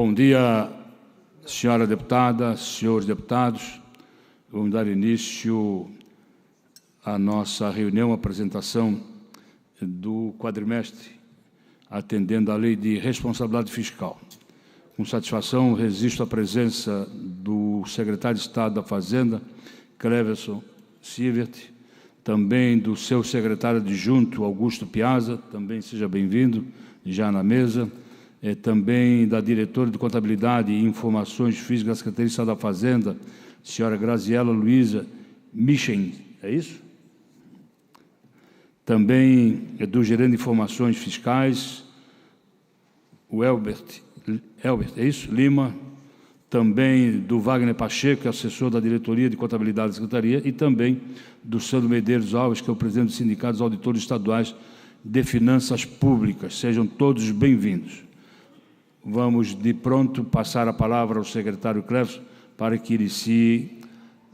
Bom dia, senhora deputada, senhores deputados. Vamos dar início à nossa reunião, apresentação do quadrimestre, atendendo à Lei de Responsabilidade Fiscal. Com satisfação, registro a presença do secretário de Estado da Fazenda, Cleverson Sievert, também do seu secretário adjunto, Augusto Piazza, também seja bem-vindo, já na mesa, também da diretora de Contabilidade e Informações Físicas da Secretaria de Estado da Fazenda, senhora Graziela Luiza Michen, é isso? Também do gerente de Informações Fiscais, o Elbert, é isso? Lima, também do Wagner Pacheco, assessor da Diretoria de Contabilidade da Secretaria, e também do Sandro Medeiros Alves, que é o presidente do Sindicato dos Auditores Estaduais de Finanças Públicas. Sejam todos bem-vindos. Vamos, de pronto, passar a palavra ao secretário Cleverson para que inicie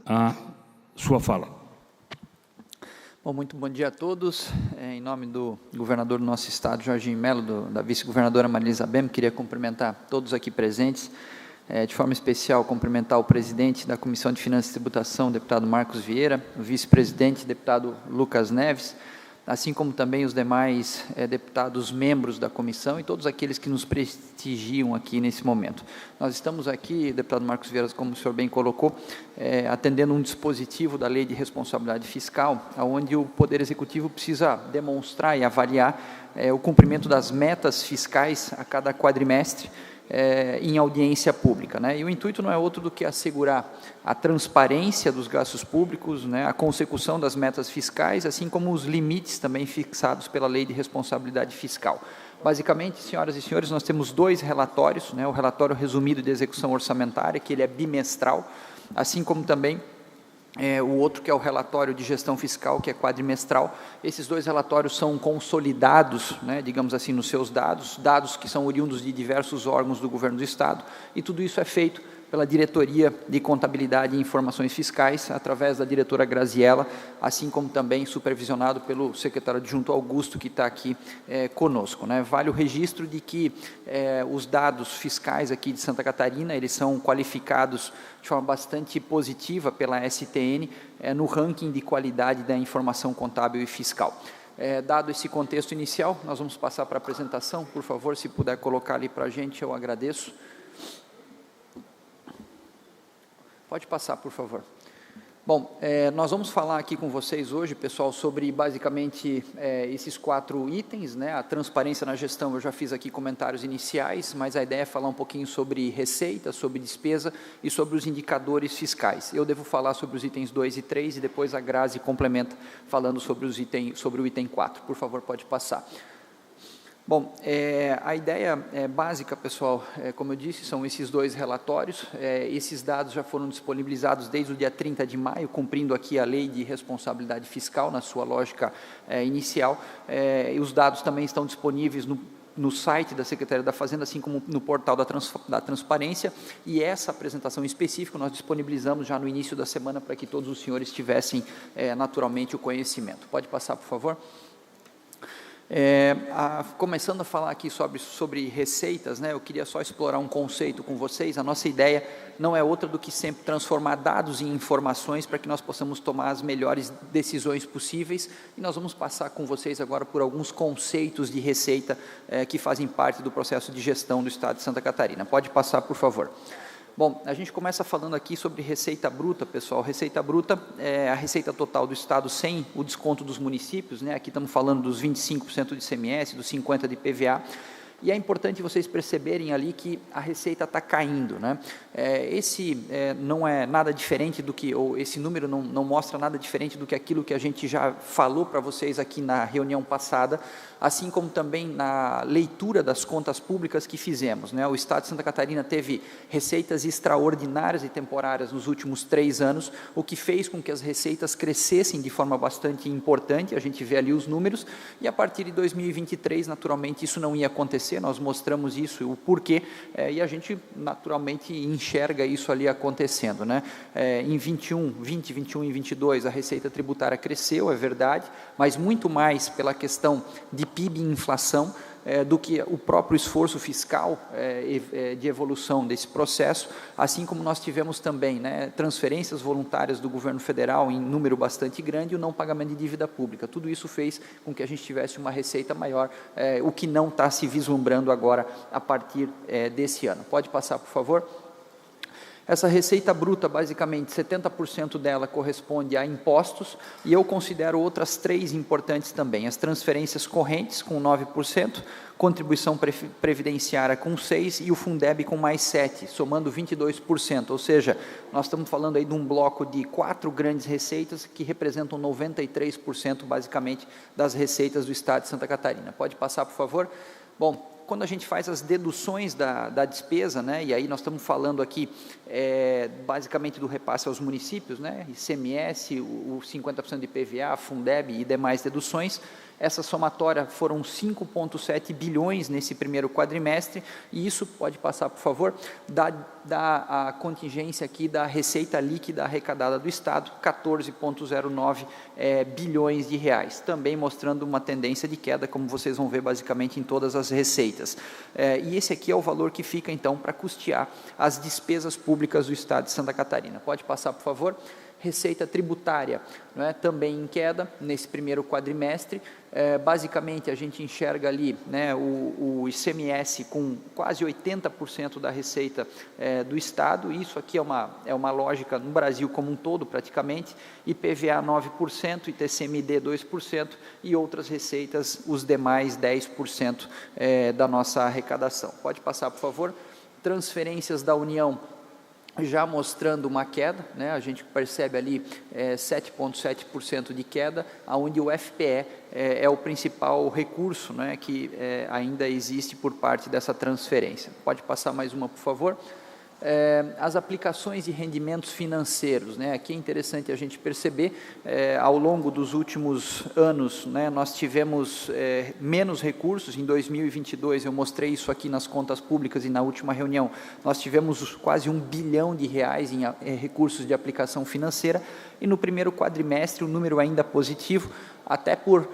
a sua fala. Bom, muito bom dia a todos. Em nome do governador do nosso estado, Jorginho Melo, da vice-governadora Marisa Bem, queria cumprimentar todos aqui presentes, de forma especial cumprimentar o presidente da Comissão de Finanças e Tributação, deputado Marcos Vieira, o vice-presidente, deputado Lucas Neves, assim como também os demais deputados membros da comissão e todos aqueles que nos prestigiam aqui nesse momento. Nós estamos aqui, deputado Marcos Vieira, como o senhor bem colocou, atendendo um dispositivo da Lei de Responsabilidade Fiscal, onde o Poder Executivo precisa demonstrar e avaliar o cumprimento das metas fiscais a cada quadrimestre, em audiência pública, né? E o intuito não é outro do que assegurar a transparência dos gastos públicos, né, a consecução das metas fiscais, assim como os limites também fixados pela Lei de Responsabilidade Fiscal. Basicamente, senhoras e senhores, nós temos dois relatórios, né, o relatório resumido de execução orçamentária, que ele é bimestral, assim como também o outro que é o relatório de gestão fiscal, que é quadrimestral. Esses dois relatórios são consolidados, né, digamos assim, nos seus dados que são oriundos de diversos órgãos do governo do Estado, e tudo isso é feito pela Diretoria de Contabilidade e Informações Fiscais, através da diretora Graziela, assim como também supervisionado pelo secretário adjunto Augusto, que está aqui conosco, né? Vale o registro de que os dados fiscais aqui de Santa Catarina, eles são qualificados de forma bastante positiva pela STN, no ranking de qualidade da informação contábil e fiscal. Dado esse contexto inicial, nós vamos passar para a apresentação. Por favor, se puder colocar ali para a gente, eu agradeço. Pode passar, por favor. Bom, nós vamos falar aqui com vocês hoje, pessoal, sobre basicamente esses 4 itens, né? A transparência na gestão, eu já fiz aqui comentários iniciais, mas a ideia é falar um pouquinho sobre receita, sobre despesa e sobre os indicadores fiscais. Eu devo falar sobre os itens 2 e 3 e depois a Grazi complementa falando sobre o item 4. Por favor, pode passar. Bom, a ideia básica, pessoal, como eu disse, são esses dois relatórios. Esses dados já foram disponibilizados desde o dia 30 de maio, cumprindo aqui a Lei de Responsabilidade Fiscal, na sua lógica inicial. E os dados também estão disponíveis no site da Secretaria da Fazenda, assim como no portal da Transparência, e essa apresentação em específico nós disponibilizamos já no início da semana para que todos os senhores tivessem naturalmente o conhecimento. Pode passar, por favor? Começando a falar aqui sobre receitas, né, eu queria só explorar um conceito com vocês. A nossa ideia não é outra do que sempre transformar dados em informações para que nós possamos tomar as melhores decisões possíveis, e nós vamos passar com vocês agora por alguns conceitos de receita que fazem parte do processo de gestão do Estado de Santa Catarina. Pode passar, por favor. Bom, a gente começa falando aqui sobre receita bruta, pessoal. Receita bruta é a receita total do Estado sem o desconto dos municípios, né? Aqui estamos falando dos 25% de ICMS, dos 50% de IPVA, e é importante vocês perceberem ali que a receita está caindo, né? Não é nada diferente do que, ou esse número não mostra nada diferente do que aquilo que a gente já falou para vocês aqui na reunião passada, assim como também na leitura das contas públicas que fizemos, né? O Estado de Santa Catarina teve receitas extraordinárias e temporárias nos últimos 3 anos, o que fez com que as receitas crescessem de forma bastante importante. A gente vê ali os números, e a partir de 2023, naturalmente, isso não ia acontecer. Nós mostramos isso, o porquê, e a gente naturalmente enxerga isso ali acontecendo, né? Em 21 e 22, a receita tributária cresceu, é verdade, mas muito mais pela questão de PIB e inflação do que o próprio esforço fiscal de evolução desse processo, assim como nós tivemos também, né, transferências voluntárias do governo federal em número bastante grande e o não pagamento de dívida pública. Tudo isso fez com que a gente tivesse uma receita maior, o que não está se vislumbrando agora a partir desse ano. Pode passar, por favor? Essa receita bruta, basicamente, 70% dela corresponde a impostos, e eu considero outras 3 importantes também. As transferências correntes, com 9%, contribuição previdenciária com 6% e o Fundeb com mais 7%, somando 22%. Ou seja, nós estamos falando aí de um bloco de 4 grandes receitas que representam 93%, basicamente, das receitas do Estado de Santa Catarina. Pode passar, por favor? Bom, quando a gente faz as deduções da despesa, né, e aí nós estamos falando aqui basicamente do repasse aos municípios, né, ICMS, o 50% de IPVA, Fundeb e demais deduções, essa somatória foram 5,7 bilhões nesse primeiro quadrimestre, e isso, pode passar, por favor, dá a contingência aqui da receita líquida arrecadada do Estado, 14,09 bilhões de reais, também mostrando uma tendência de queda, como vocês vão ver basicamente em todas as receitas. E esse aqui é o valor que fica, então, para custear as despesas públicas do Estado de Santa Catarina. Pode passar, por favor? Receita tributária, né, também em queda nesse primeiro quadrimestre. Basicamente, a gente enxerga ali, né, o ICMS com quase 80% da receita do Estado. Isso aqui é uma lógica no Brasil como um todo, praticamente. IPVA 9%, ITCMD 2% e outras receitas, os demais 10% da nossa arrecadação. Pode passar, por favor? Transferências da União, já mostrando uma queda, né, a gente percebe ali 7,7% de queda, onde o FPE é o principal recurso, né, que ainda existe por parte dessa transferência. Pode passar mais uma, por favor? As aplicações de rendimentos financeiros, né, aqui é interessante a gente perceber, ao longo dos últimos anos, né, nós tivemos menos recursos. Em 2022, eu mostrei isso aqui nas contas públicas e na última reunião, nós tivemos quase R$1 bilhão em recursos de aplicação financeira, e no primeiro quadrimestre o número ainda positivo, até por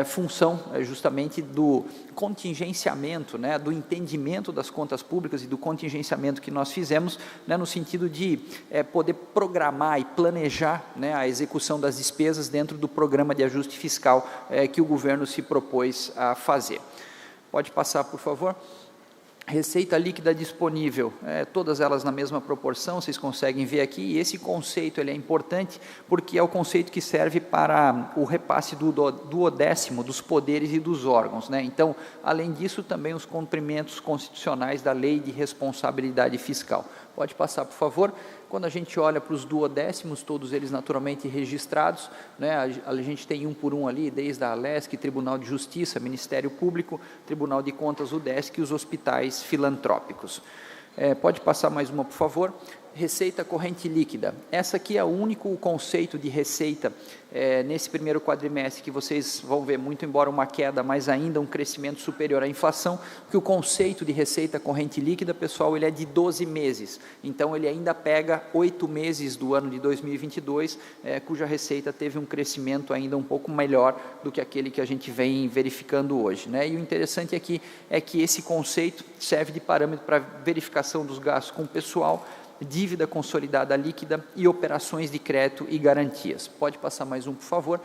função justamente do contingenciamento, né, do entendimento das contas públicas e do contingenciamento que nós fizemos, né, no sentido de poder programar e planejar, né, a execução das despesas dentro do programa de ajuste fiscal que o governo se propôs a fazer. Pode passar, por favor? Receita líquida disponível, todas elas na mesma proporção, vocês conseguem ver aqui, e esse conceito ele é importante porque é o conceito que serve para o repasse do duodécimo dos poderes e dos órgãos, né? Então, além disso, também os cumprimentos constitucionais da Lei de Responsabilidade Fiscal. Pode passar, por favor? Quando a gente olha para os duodécimos, todos eles naturalmente registrados, né, a gente tem um por um ali, desde a ALESC, Tribunal de Justiça, Ministério Público, Tribunal de Contas, UDESC e os hospitais filantrópicos. Pode passar mais uma, por favor? Receita corrente líquida. Essa aqui é o único conceito de receita nesse primeiro quadrimestre que vocês vão ver, muito embora uma queda, mas ainda um crescimento superior à inflação, que o conceito de receita corrente líquida, pessoal, ele é de 12 meses. Então, ele ainda pega 8 meses do ano de 2022, cuja receita teve um crescimento ainda um pouco melhor do que aquele que a gente vem verificando hoje, né? E o interessante aqui é que esse conceito serve de parâmetro para verificação dos gastos com o pessoal, dívida consolidada líquida e operações de crédito e garantias. Pode passar mais um, por favor?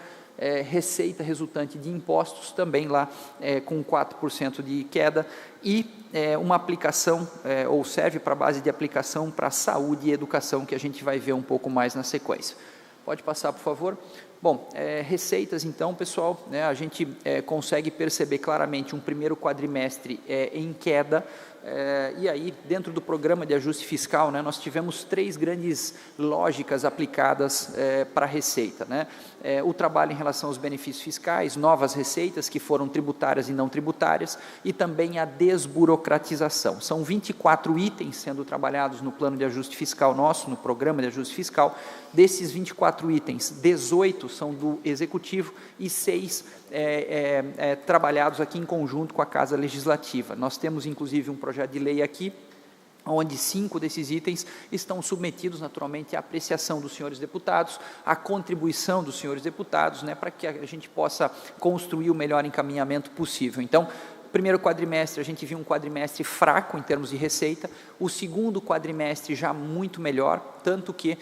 Receita resultante de impostos, também lá com 4% de queda, e uma aplicação, ou serve para base de aplicação para saúde e educação, que a gente vai ver um pouco mais na sequência. Pode passar, por favor? Bom, receitas, então, pessoal, né, a gente consegue perceber claramente um primeiro quadrimestre em queda. E aí, dentro do programa de ajuste fiscal, né, nós tivemos 3 grandes lógicas aplicadas para a receita, né? O trabalho em relação aos benefícios fiscais, novas receitas que foram tributárias e não tributárias, e também a desburocratização. São 24 itens sendo trabalhados no plano de ajuste fiscal nosso, no programa de ajuste fiscal. Desses 24 itens, 18 são do Executivo e 6 trabalhados aqui em conjunto com a Casa Legislativa. Nós temos, inclusive, um projeto de lei aqui, onde 5 desses itens estão submetidos, naturalmente, à apreciação dos senhores deputados, à contribuição dos senhores deputados, né, para que a gente possa construir o melhor encaminhamento possível. Então, primeiro quadrimestre a gente viu um quadrimestre fraco em termos de receita, o segundo quadrimestre já muito melhor, tanto que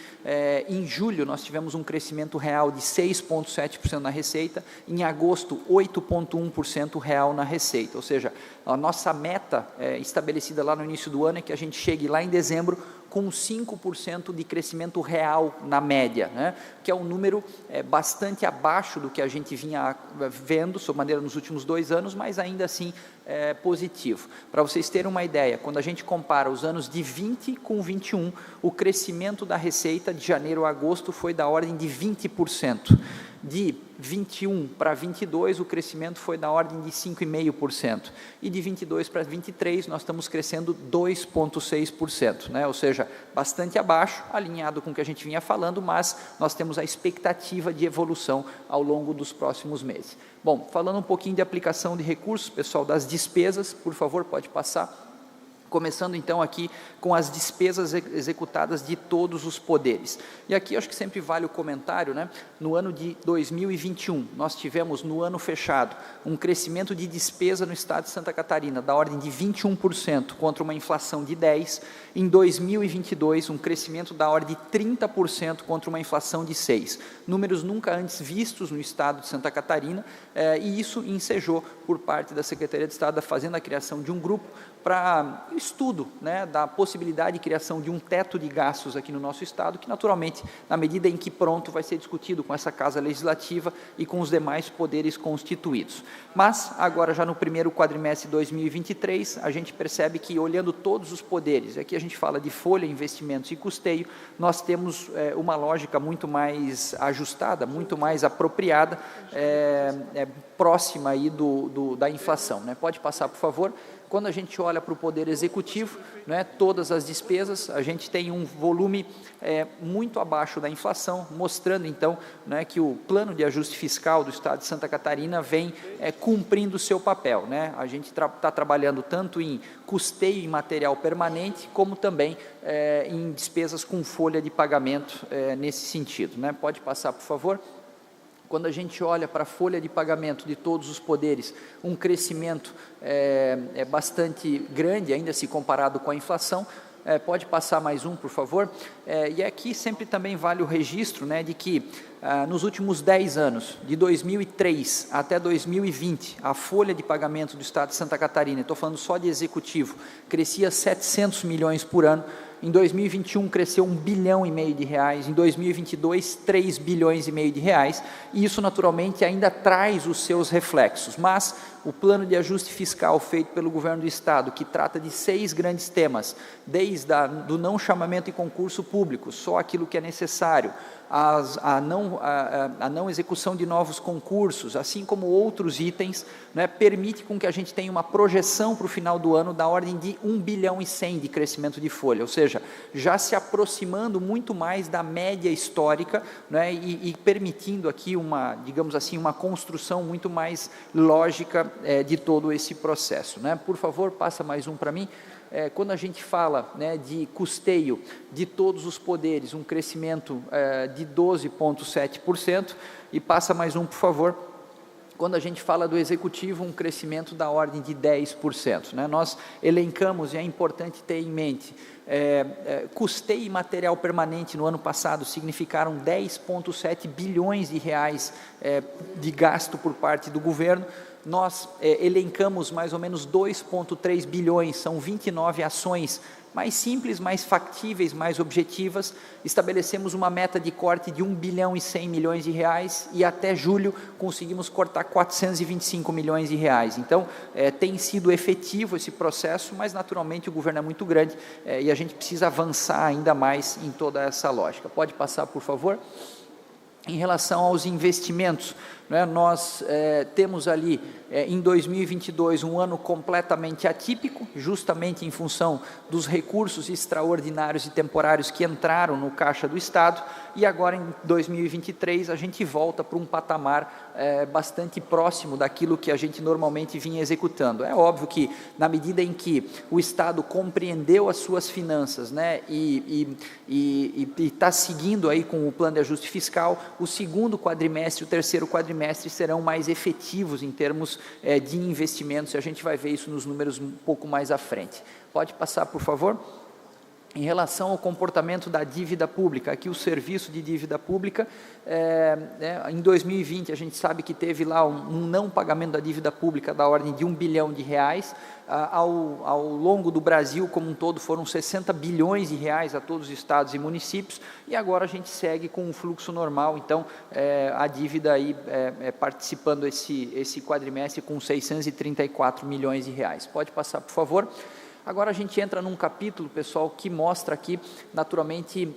em julho nós tivemos um crescimento real de 6,7% na receita, em agosto 8,1% real na receita, ou seja, a nossa meta estabelecida lá no início do ano é que a gente chegue lá em dezembro com 5% de crescimento real na média, né? Que é um número bastante abaixo do que a gente vinha vendo, sob maneira, nos últimos 2 anos, mas ainda assim positivo. Para vocês terem uma ideia, quando a gente compara os anos de 20 com 21, o crescimento da receita de janeiro a agosto foi da ordem de 20%. De 21 para 22, o crescimento foi da ordem de 5,5%. E de 22 para 23, nós estamos crescendo 2,6%, né? Ou seja, bastante abaixo, alinhado com o que a gente vinha falando, mas nós temos a expectativa de evolução ao longo dos próximos meses. Bom, falando um pouquinho de aplicação de recursos, pessoal, das despesas, por favor, pode passar. Começando então aqui com as despesas executadas de todos os poderes. E aqui acho que sempre vale o comentário, né? No ano de 2021, nós tivemos no ano fechado um crescimento de despesa no estado de Santa Catarina da ordem de 21% contra uma inflação de 10%. Em 2022, um crescimento da ordem de 30% contra uma inflação de 6%. Números nunca antes vistos no estado de Santa Catarina, e isso ensejou por parte da Secretaria de Estado, fazendo a criação de um grupo para estudo, né, da possibilidade de criação de um teto de gastos aqui no nosso estado, que naturalmente, na medida em que pronto, vai ser discutido com essa Casa Legislativa e com os demais poderes constituídos. Mas, agora já no primeiro quadrimestre de 2023, a gente percebe que, olhando todos os poderes, aqui a gente fala de folha, investimentos e custeio, nós temos uma lógica muito mais ajustada, muito mais apropriada, próxima aí da inflação, né? Pode passar, por favor. Quando a gente olha para o Poder Executivo, né, todas as despesas, a gente tem um volume muito abaixo da inflação, mostrando então, né, que o plano de ajuste fiscal do Estado de Santa Catarina vem cumprindo o seu papel, né? A gente está trabalhando tanto em custeio em material permanente, como também em despesas com folha de pagamento nesse sentido, né? Pode passar, por favor. Quando a gente olha para a folha de pagamento de todos os poderes, um crescimento bastante grande, ainda se comparado com a inflação. Pode passar mais um, por favor. E aqui sempre também vale o registro, né, de que nos últimos 10 anos, de 2003 até 2020, a folha de pagamento do Estado de Santa Catarina, estou falando só de executivo, crescia 700 milhões por ano. Em 2021 cresceu 1,5 bilhão de reais, em 2022 3,5 bilhões de reais, e isso naturalmente ainda traz os seus reflexos, mas o plano de ajuste fiscal feito pelo governo do estado, que trata de 6 grandes temas, desde do não chamamento em concurso público, só aquilo que é necessário, a não execução de novos concursos, assim como outros itens, né, permite com que a gente tenha uma projeção para o final do ano da ordem de 1,1 bilhão de crescimento de folha, ou seja, já se aproximando muito mais da média histórica, né, e permitindo aqui digamos assim, uma construção muito mais lógica de todo esse processo, né? Por favor, passa mais um para mim. Quando a gente fala, né, de custeio de todos os poderes, um crescimento de 12,7%, e passa mais um, por favor. Quando a gente fala do executivo, um crescimento da ordem de 10%, né? Nós elencamos, e é importante ter em mente, custeio e material permanente no ano passado significaram 10,7 bilhões de reais de gasto por parte do governo. Nós elencamos mais ou menos 2,3 bilhões, são 29 ações mais simples, mais factíveis, mais objetivas. Estabelecemos uma meta de corte de 1,1 bilhão de reais e até julho conseguimos cortar 425 milhões de reais. Então, tem sido efetivo esse processo, mas naturalmente o governo é muito grande e a gente precisa avançar ainda mais em toda essa lógica. Pode passar, por favor? Em relação aos investimentos, né, nós temos ali em 2022 um ano completamente atípico, justamente em função dos recursos extraordinários e temporários que entraram no caixa do Estado, e agora em 2023 a gente volta para um patamar bastante próximo daquilo que a gente normalmente vinha executando. É óbvio que, na medida em que o Estado compreendeu as suas finanças, né, e está seguindo aí com o plano de ajuste fiscal, o segundo quadrimestre e o terceiro quadrimestre serão mais efetivos em termos de investimentos, e a gente vai ver isso nos números um pouco mais à frente. Pode passar, por favor? Em relação ao comportamento da dívida pública, aqui o serviço de dívida pública, em 2020 a gente sabe que teve lá um não pagamento da dívida pública da ordem de R$1 bilhão, ao longo do Brasil como um todo foram 60 bilhões de reais a todos os estados e municípios, e agora a gente segue com um fluxo normal, então a dívida aí participando esse quadrimestre com 634 milhões de reais. Pode passar, por favor? Agora a gente entra num capítulo, pessoal, que mostra aqui, naturalmente,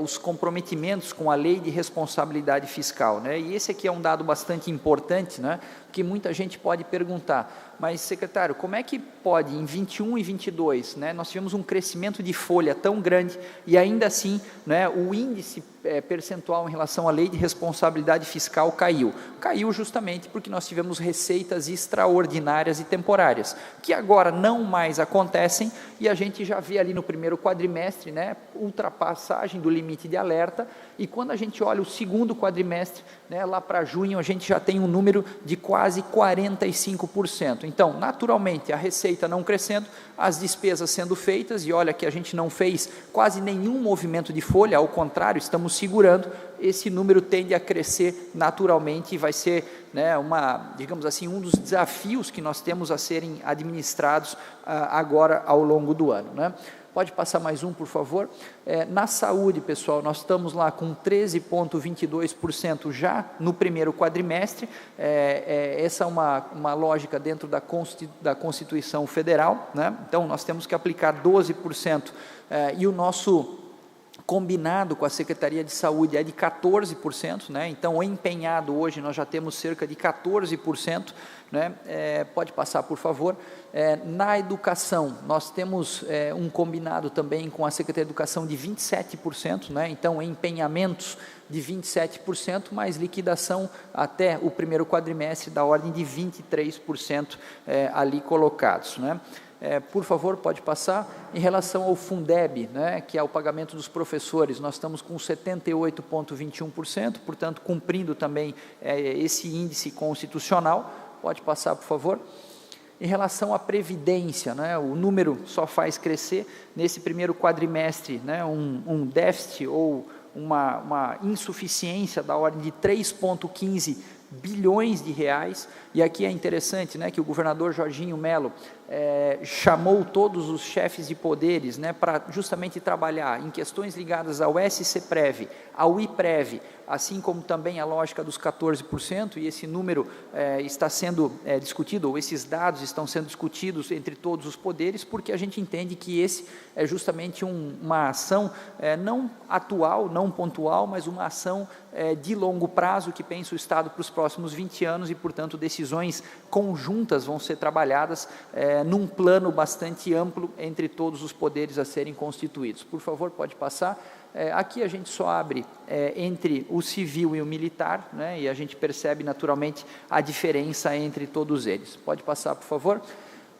os comprometimentos com a lei de responsabilidade fiscal, né? E esse aqui é um dado bastante importante, né? Que muita gente pode perguntar, mas, secretário, como é que pode, em 21 e 22, né, nós tivemos um crescimento de folha tão grande e ainda assim, né, o índice percentual em relação à lei de responsabilidade fiscal caiu? Caiu justamente porque nós tivemos receitas extraordinárias e temporárias, que agora não mais acontecem, e a gente já vê ali no primeiro quadrimestre, né, ultrapassagem do limite de alerta, e quando a gente olha o segundo quadrimestre, né, lá para junho, a gente já tem um número de quase 45%. Então, naturalmente, a receita não crescendo, as despesas sendo feitas, e olha que a gente não fez quase nenhum movimento de folha, ao contrário, estamos segurando, esse número tende a crescer naturalmente e vai ser, né, digamos assim, um dos desafios que nós temos a serem administrados agora ao longo do ano, né? Pode passar mais um, por favor? Na saúde, pessoal, nós estamos lá com 13,22% já no primeiro quadrimestre. Essa é uma lógica dentro da Constituição Federal, né? Então, nós temos que aplicar 12%, e o nosso combinado com a Secretaria de Saúde é de 14%, né? Então, empenhado hoje, nós já temos cerca de 14%, né? Pode passar, por favor. Na educação, nós temos um combinado também com a Secretaria de Educação de 27%, né? Então, empenhamentos de 27%, mais liquidação até o primeiro quadrimestre da ordem de 23% ali colocados, né? Por favor, pode passar. Em relação ao Fundeb, né, que é o pagamento dos professores, nós estamos com 78,21%, portanto, cumprindo também esse índice constitucional. Pode passar, por favor. Em relação à Previdência, né, o número só faz crescer. Nesse primeiro quadrimestre, né, um déficit ou uma insuficiência da ordem de 3,15 bilhões de reais, e aqui é interessante, né, que o governador Jorginho Melo chamou todos os chefes de poderes, né, para justamente trabalhar em questões ligadas ao SCPREV, ao IPREV, assim como também a lógica dos 14%, e esse número está sendo discutido, ou esses dados estão sendo discutidos entre todos os poderes, porque a gente entende que esse é justamente uma ação não atual, não pontual, mas uma ação de longo prazo, que pensa o Estado para os próximos 20 anos, e, portanto, decisões conjuntas vão ser trabalhadas num plano bastante amplo entre todos os poderes a serem constituídos. Por favor, pode passar. Aqui a gente só abre entre o civil e o militar, né, e a gente percebe naturalmente a diferença entre todos eles. Pode passar, por favor.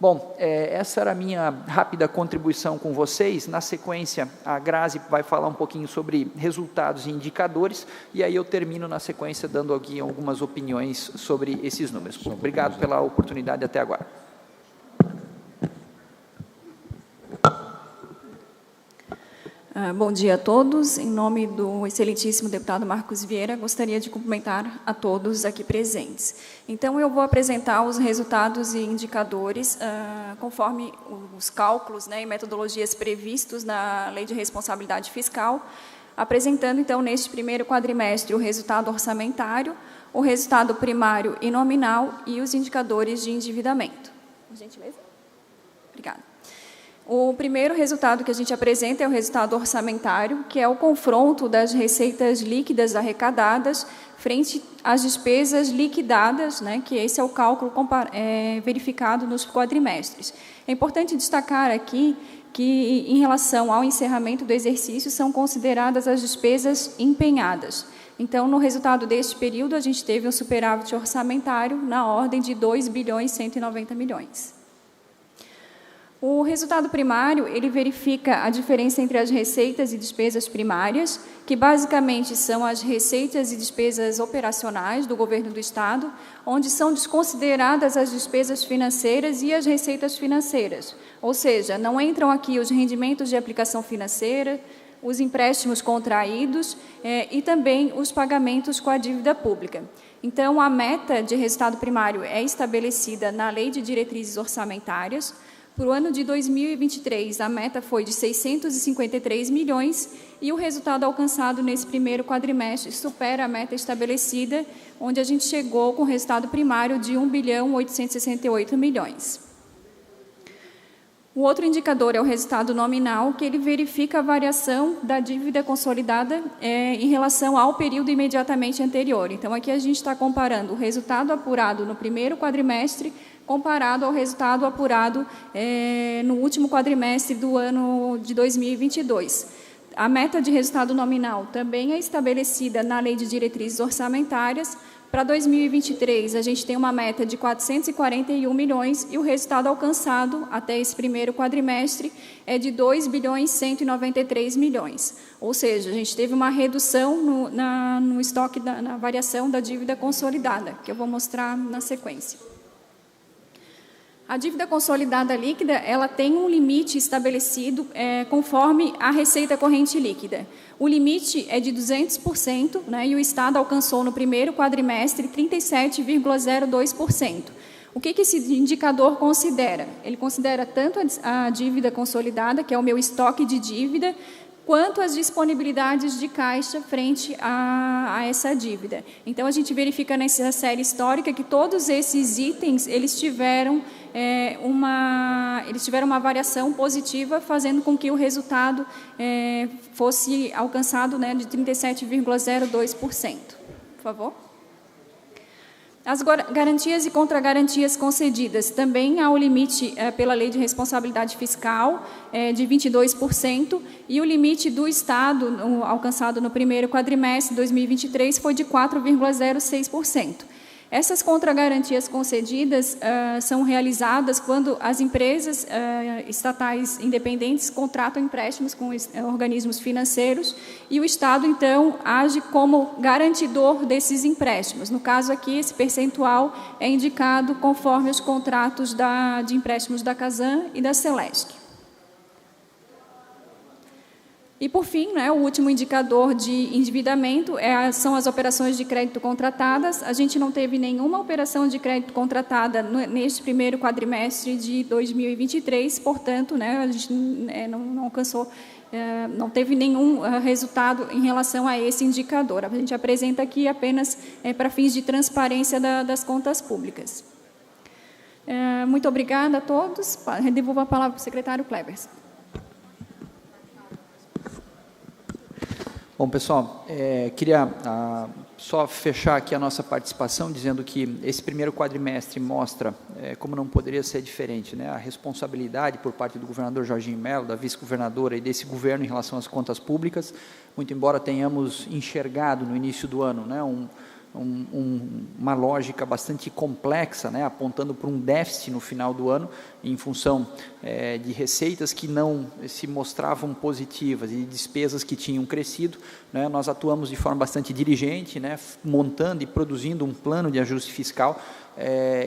Bom, essa era a minha rápida contribuição com vocês. Na sequência, a Grazi vai falar um pouquinho sobre resultados e indicadores, e aí eu termino na sequência dando aqui algumas opiniões sobre esses números. Obrigado pela oportunidade até agora. Bom dia a todos. Em nome do excelentíssimo deputado Marcos Vieira, gostaria de cumprimentar a todos aqui presentes. Então, eu vou apresentar os resultados e indicadores conforme os cálculos, né, e metodologias previstos na Lei de Responsabilidade Fiscal, apresentando, então, neste primeiro quadrimestre, o resultado orçamentário, o resultado primário e nominal e os indicadores de endividamento. Por gentileza. Obrigada. O primeiro resultado que a gente apresenta é o resultado orçamentário, que é o confronto das receitas líquidas arrecadadas frente às despesas liquidadas, né, que esse é o cálculo verificado nos quadrimestres. É importante destacar aqui que, em relação ao encerramento do exercício, são consideradas as despesas empenhadas. Então, no resultado deste período, a gente teve um superávit orçamentário na ordem de 2.190 bilhões. O resultado primário, ele verifica a diferença entre as receitas e despesas primárias, que basicamente são as receitas e despesas operacionais do governo do Estado, onde são desconsideradas as despesas financeiras e as receitas financeiras. Ou seja, não entram aqui os rendimentos de aplicação financeira, os empréstimos contraídos e também os pagamentos com a dívida pública. Então, a meta de resultado primário é estabelecida na Lei de Diretrizes Orçamentárias. Para o ano de 2023, a meta foi de 653 milhões e o resultado alcançado nesse primeiro quadrimestre supera a meta estabelecida, onde a gente chegou com resultado primário de 1.868 milhões. O outro indicador é o resultado nominal, que ele verifica a variação da dívida consolidada em relação ao período imediatamente anterior. Então, aqui a gente está comparando o resultado apurado no primeiro quadrimestre comparado ao resultado apurado no último quadrimestre do ano de 2022. A meta de resultado nominal também é estabelecida na Lei de Diretrizes Orçamentárias. Para 2023, a gente tem uma meta de 441 milhões e o resultado alcançado até esse primeiro quadrimestre é de 2.193 milhões. Ou seja, a gente teve uma redução no estoque, na variação da dívida consolidada, que eu vou mostrar na sequência. A dívida consolidada líquida, ela tem um limite estabelecido conforme a receita corrente líquida. O limite é de 200%, né, e o Estado alcançou no primeiro quadrimestre 37,02%. O que esse indicador considera? Ele considera tanto a dívida consolidada, que é o meu estoque de dívida, quanto as disponibilidades de caixa frente a essa dívida. Então, a gente verifica nessa série histórica que todos esses itens, eles tiveram uma variação positiva, fazendo com que o resultado fosse alcançado, né, de 37,02%. Por favor. As garantias e contragarantias concedidas também há o limite pela Lei de Responsabilidade Fiscal de 22% e o limite do Estado alcançado no primeiro quadrimestre de 2023 foi de 4,06%. Essas contragarantias concedidas são realizadas quando as empresas estatais independentes contratam empréstimos com organismos financeiros e o Estado, então, age como garantidor desses empréstimos. No caso aqui, esse percentual é indicado conforme os contratos de empréstimos da Casan e da Celesc. E, por fim, né, o último indicador de endividamento são as operações de crédito contratadas. A gente não teve nenhuma operação de crédito contratada neste primeiro quadrimestre de 2023, portanto, né, a gente não alcançou, não teve nenhum resultado em relação a esse indicador. A gente apresenta aqui apenas para fins de transparência das contas públicas. Muito obrigada a todos. Devolvo a palavra para o secretário Klebers. Bom, pessoal, queria só fechar aqui a nossa participação, dizendo que esse primeiro quadrimestre mostra, como não poderia ser diferente, né, a responsabilidade por parte do governador Jorginho Mello, da vice-governadora e desse governo em relação às contas públicas, muito embora tenhamos enxergado no início do ano, né, uma lógica bastante complexa, né, apontando para um déficit no final do ano, em função de receitas que não se mostravam positivas e despesas que tinham crescido, né, nós atuamos de forma bastante diligente, né, montando e produzindo um plano de ajuste fiscal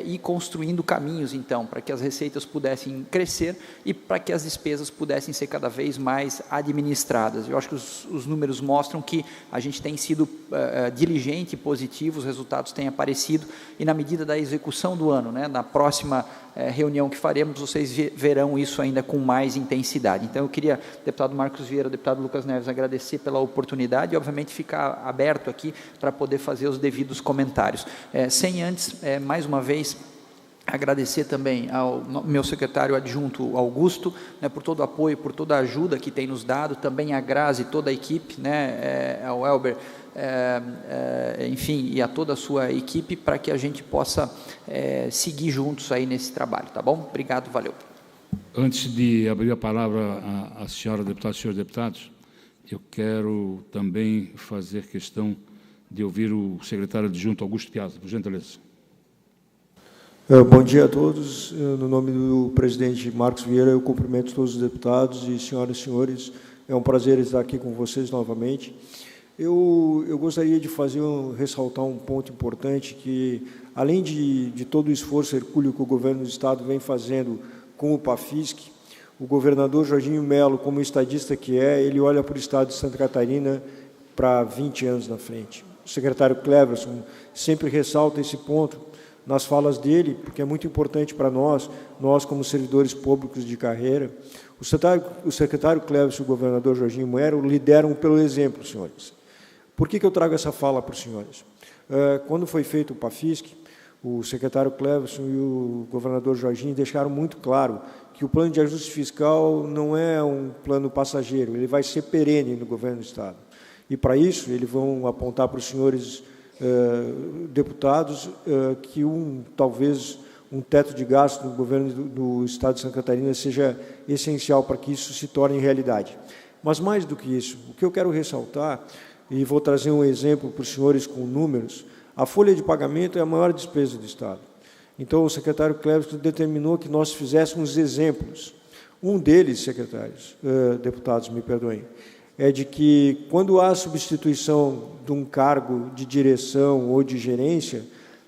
e construindo caminhos, então, para que as receitas pudessem crescer e para que as despesas pudessem ser cada vez mais administradas. Eu acho que os números mostram que a gente tem sido diligente e positivo, os resultados têm aparecido, e na medida da execução do ano, né, na próxima reunião que faremos, vocês verão isso ainda com mais intensidade. Então, eu queria, deputado Marcos Vieira, deputado Lucas Neves, agradecer pela oportunidade e, obviamente, ficar aberto aqui para poder fazer os devidos comentários. Sem antes, mais uma vez, agradecer também ao meu secretário adjunto Augusto, né, por todo o apoio, por toda a ajuda que tem nos dado, também a Grazi e toda a equipe, né, ao Elber, enfim, e a toda a sua equipe, para que a gente possa seguir juntos aí nesse trabalho, tá bom? Obrigado, valeu. Antes de abrir a palavra à senhora deputada e senhores deputados, eu quero também fazer questão de ouvir o secretário adjunto Augusto Piazza, por gentileza. Bom dia a todos. No nome do presidente Marcos Vieira, eu cumprimento todos os deputados e senhoras e senhores. É um prazer estar aqui com vocês novamente. Eu gostaria de ressaltar um ponto importante que, além de todo o esforço hercúleo que o governo do Estado vem fazendo com o PAFISC, o governador Jorginho Melo, como estadista que é, ele olha para o Estado de Santa Catarina para 20 anos na frente. O secretário Cleverson sempre ressalta esse ponto nas falas dele, porque é muito importante para nós como servidores públicos de carreira. O secretário Cleverson e o governador Jorginho Melo lideram pelo exemplo, senhores. Por que eu trago essa fala para os senhores? Quando foi feito o PAFISC, o secretário Cleverson e o governador Jorginho deixaram muito claro que o plano de ajuste fiscal não é um plano passageiro, ele vai ser perene no governo do Estado. E, para isso, eles vão apontar para os senhores deputados que talvez um teto de gasto no governo do Estado de Santa Catarina seja essencial para que isso se torne realidade. Mas, mais do que isso, o que eu quero ressaltar, e vou trazer um exemplo para os senhores com números, a folha de pagamento é a maior despesa do Estado. Então, o secretário Cleverson determinou que nós fizéssemos exemplos. Um deles, secretários, deputados, me perdoem, é de que, quando há substituição de um cargo de direção ou de gerência,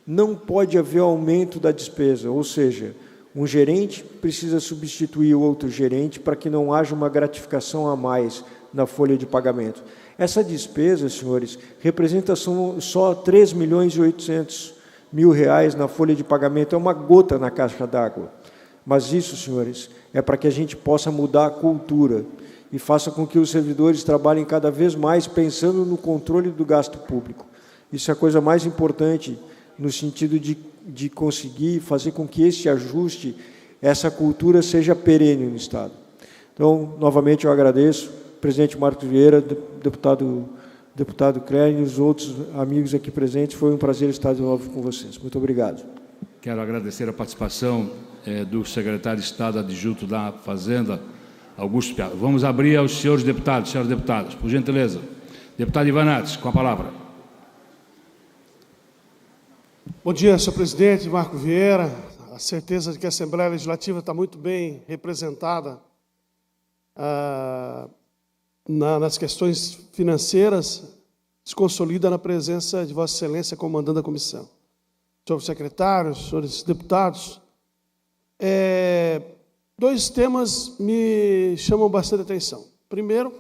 não pode haver aumento da despesa, ou seja, um gerente precisa substituir o outro gerente para que não haja uma gratificação a mais na folha de pagamento. Essa despesa, senhores, representa só 3.800.000 reais na folha de pagamento, é uma gota na caixa d'água. Mas isso, senhores, é para que a gente possa mudar a cultura e faça com que os servidores trabalhem cada vez mais pensando no controle do gasto público. Isso é a coisa mais importante no sentido de conseguir fazer com que esse ajuste, essa cultura seja perene no Estado. Então, novamente, eu agradeço, presidente Marcos Vieira, deputado Crélio e os outros amigos aqui presentes. Foi um prazer estar de novo com vocês. Muito obrigado. Quero agradecer a participação do secretário de Estado adjunto da Fazenda, Augusto Piazza. Vamos abrir aos senhores deputados, senhoras deputadas, por gentileza. Deputado Ivanates, com a palavra. Bom dia, senhor presidente, Marco Vieira. A certeza de que a Assembleia Legislativa está muito bem representada nas questões financeiras, se consolida na presença de Vossa Excelência, comandando a comissão. Senhor secretário, senhores deputados, dois temas me chamam bastante atenção. Primeiro,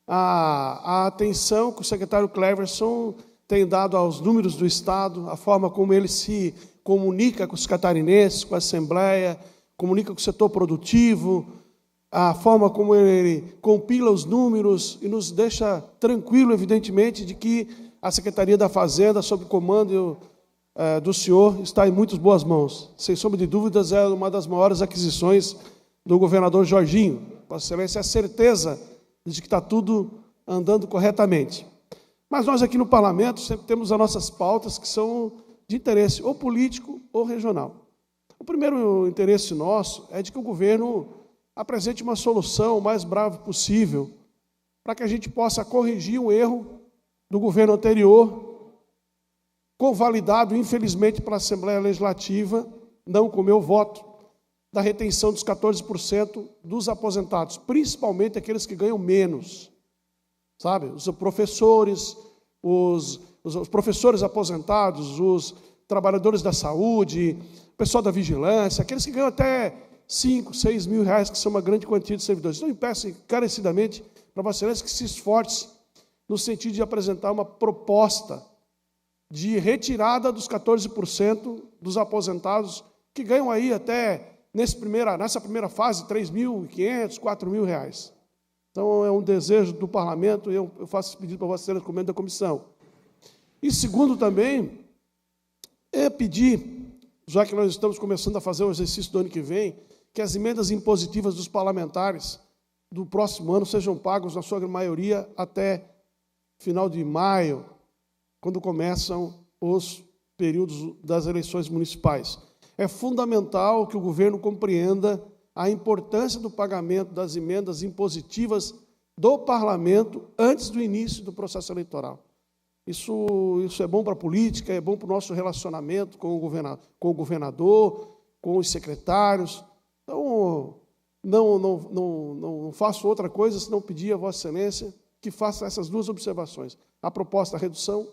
a atenção que o secretário Cleverson tem dado aos números do Estado, a forma como ele se comunica com os catarinenses, com a Assembleia, comunica com o setor produtivo, a forma como ele compila os números e nos deixa tranquilo, evidentemente, de que a Secretaria da Fazenda, sob o comando do senhor, está em muitas boas mãos. Sem sombra de dúvidas, é uma das maiores aquisições do governador Jorginho. Vossa Excelência, a certeza de que está tudo andando corretamente. Mas nós aqui no Parlamento sempre temos as nossas pautas que são de interesse ou político ou regional. O primeiro interesse nosso é de que o governo apresente uma solução o mais breve possível para que a gente possa corrigir um erro do governo anterior, convalidado, infelizmente, pela Assembleia Legislativa, não com meu voto, da retenção dos 14% dos aposentados, principalmente aqueles que ganham menos. Sabe? Os professores, os professores aposentados, os trabalhadores da saúde, o pessoal da vigilância, aqueles que ganham até 5, 6 mil reais, que são uma grande quantia de servidores. Então, eu peço encarecidamente para Vossa Excelência que se esforce no sentido de apresentar uma proposta de retirada dos 14% dos aposentados que ganham aí até, nessa primeira fase, 3.500, 4.000 reais. Então, é um desejo do Parlamento e eu faço esse pedido para Vossa Excelência, comando da comissão. E segundo também, é pedir, já que nós estamos começando a fazer o exercício do ano que vem, que as emendas impositivas dos parlamentares do próximo ano sejam pagos, na sua maioria, até final de maio, quando começam os períodos das eleições municipais. É fundamental que o governo compreenda a importância do pagamento das emendas impositivas do parlamento antes do início do processo eleitoral. Isso é bom para a política, é bom para o nosso relacionamento com o governador, com os secretários. Então, não faço outra coisa senão pedir a Vossa Excelência que faça essas duas observações. A proposta, a redução,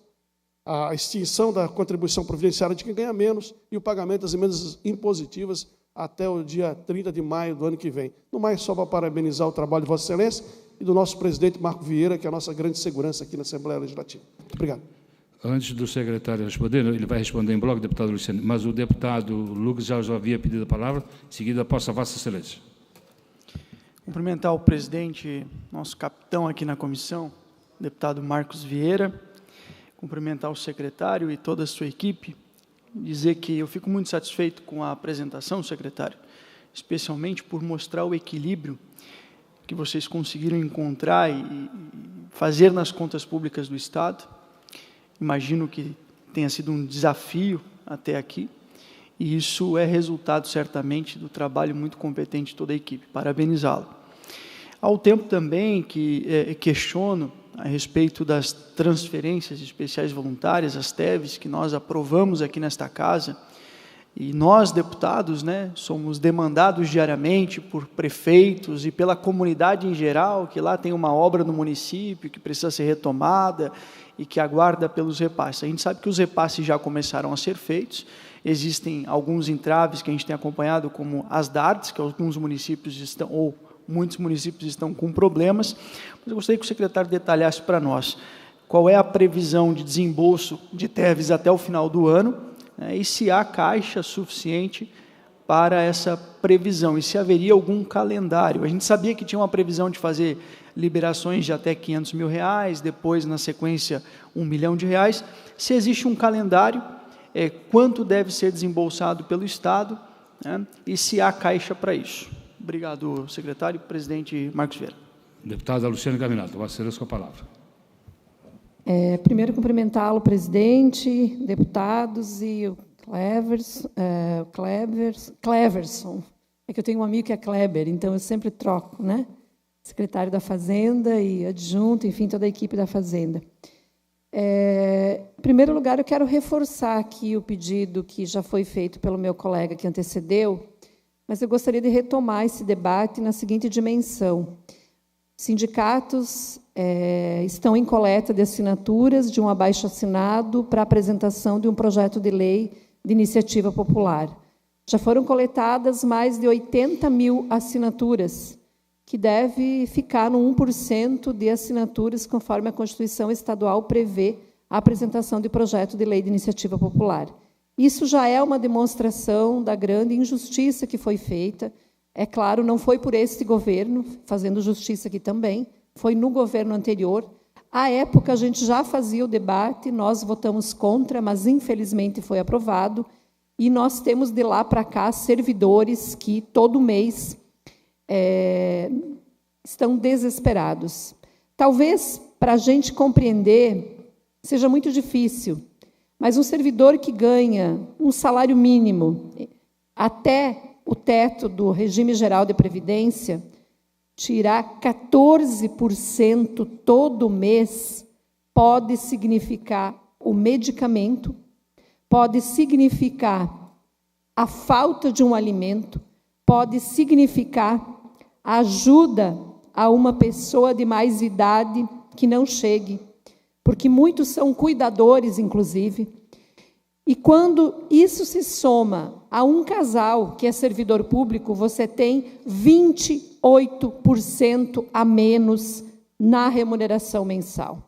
a extinção da contribuição providenciária de quem ganha menos e o pagamento das emendas impositivas até o dia 30 de maio do ano que vem. No mais, só para parabenizar o trabalho de Vossa Excelência e do nosso presidente Marco Vieira, que é a nossa grande segurança aqui na Assembleia Legislativa. Obrigado. Antes do secretário responder, ele vai responder em bloco, deputado Luciano, mas o deputado Lucas já havia pedido a palavra, em seguida posso a Vossa Excelência. Cumprimentar o presidente, nosso capitão aqui na comissão, deputado Marcos Vieira, cumprimentar o secretário e toda a sua equipe, dizer que eu fico muito satisfeito com a apresentação, secretário, especialmente por mostrar o equilíbrio que vocês conseguiram encontrar e fazer nas contas públicas do Estado. Imagino que tenha sido um desafio até aqui, e isso é resultado, certamente, do trabalho muito competente de toda a equipe. Parabenizá-lo. Ao tempo também que questiono a respeito das transferências especiais voluntárias, as TEVs, que nós aprovamos aqui nesta casa, e nós, deputados, somos demandados diariamente por prefeitos e pela comunidade em geral, que lá tem uma obra no município que precisa ser retomada e que aguarda pelos repasses. A gente sabe que os repasses já começaram a ser feitos, existem alguns entraves que a gente tem acompanhado, como as DARTs, que alguns municípios estão, ou muitos municípios estão com problemas, mas eu gostaria que o secretário detalhasse para nós qual é a previsão de desembolso de TEVs até o final do ano, e se há caixa suficiente para essa previsão, e se haveria algum calendário. A gente sabia que tinha uma previsão de fazer liberações de até R$500 mil, depois, na sequência, R$1 milhão. Se existe um calendário, quanto deve ser desembolsado pelo Estado, e se há caixa para isso. Obrigado, secretário. Presidente Marcos Vieira. Deputada Luciana Gaminato, Vossa Excelência com a palavra. Primeiro, cumprimentá-lo, presidente, deputados e o Cleverson. É que eu tenho um amigo que é Kleber, então eu sempre troco, Secretário da Fazenda e adjunto, enfim, toda a equipe da Fazenda. Em primeiro lugar, eu quero reforçar aqui o pedido que já foi feito pelo meu colega que antecedeu, mas eu gostaria de retomar esse debate na seguinte dimensão. Sindicatos estão em coleta de assinaturas de um abaixo-assinado para apresentação de um projeto de lei de iniciativa popular. Já foram coletadas mais de 80 mil assinaturas, que deve ficar no 1% de assinaturas, conforme a Constituição Estadual prevê a apresentação de projeto de lei de iniciativa popular. Isso já é uma demonstração da grande injustiça que foi feita. É claro, não foi por este governo, fazendo justiça aqui também, foi no governo anterior. À época, a gente já fazia o debate, nós votamos contra, mas, infelizmente, foi aprovado, e nós temos, de lá para cá, servidores que, todo mês, estão desesperados. Talvez, para a gente compreender, seja muito difícil, mas um servidor que ganha um salário mínimo até o teto do regime geral de previdência, tirar 14% todo mês pode significar o medicamento, pode significar a falta de um alimento, pode significar a ajuda a uma pessoa de mais idade que não chegue, porque muitos são cuidadores, inclusive. E quando isso se soma a um casal que é servidor público, você tem 28% a menos na remuneração mensal.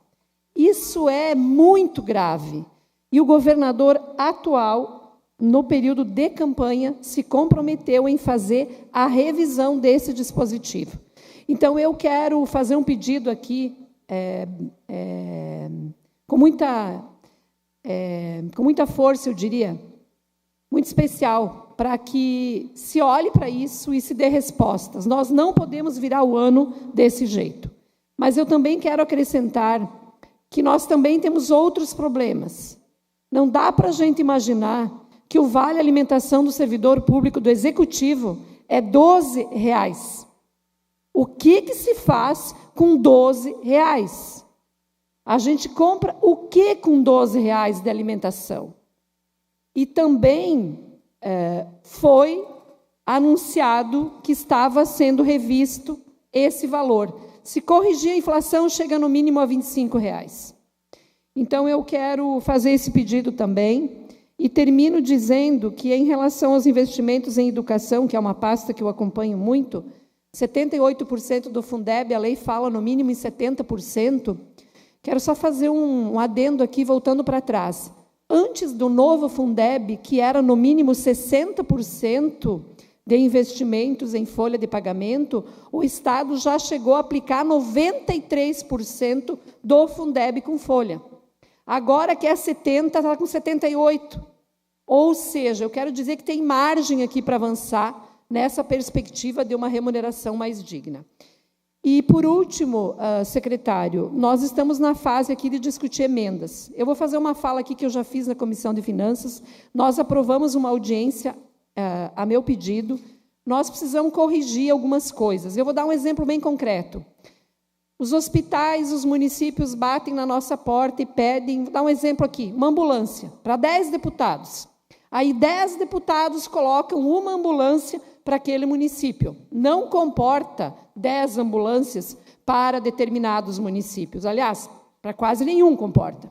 Isso é muito grave. E o governador atual, no período de campanha, se comprometeu em fazer a revisão desse dispositivo. Então, eu quero fazer um pedido aqui, com muita força, eu diria, muito especial, para que se olhe para isso e se dê respostas. Nós não podemos virar o ano desse jeito. Mas eu também quero acrescentar que nós também temos outros problemas. Não dá para a gente imaginar que o vale alimentação do servidor público do Executivo é R$12. O que se faz com R$12? A gente compra o que com R$12 de alimentação? E também foi anunciado que estava sendo revisto esse valor. Se corrigir a inflação, chega no mínimo a R$25. Então, eu quero fazer esse pedido também, e termino dizendo que, em relação aos investimentos em educação, que é uma pasta que eu acompanho muito, 78% do Fundeb, a lei fala no mínimo em 70%. Quero só fazer um adendo aqui, voltando para trás. Antes do novo Fundeb, que era no mínimo 60% de investimentos em folha de pagamento, o Estado já chegou a aplicar 93% do Fundeb com folha. Agora que é 70%, está com 78%. Ou seja, eu quero dizer que tem margem aqui para avançar nessa perspectiva de uma remuneração mais digna. E, por último, secretário, nós estamos na fase aqui de discutir emendas. Eu vou fazer uma fala aqui que eu já fiz na Comissão de Finanças. Nós aprovamos uma audiência a meu pedido. Nós precisamos corrigir algumas coisas. Eu vou dar um exemplo bem concreto. Os hospitais, os municípios batem na nossa porta e pedem, vou dar um exemplo aqui, uma ambulância para 10 deputados. Aí 10 deputados colocam uma ambulância para aquele município. Não comporta 10 ambulâncias para determinados municípios. Aliás, para quase nenhum comporta.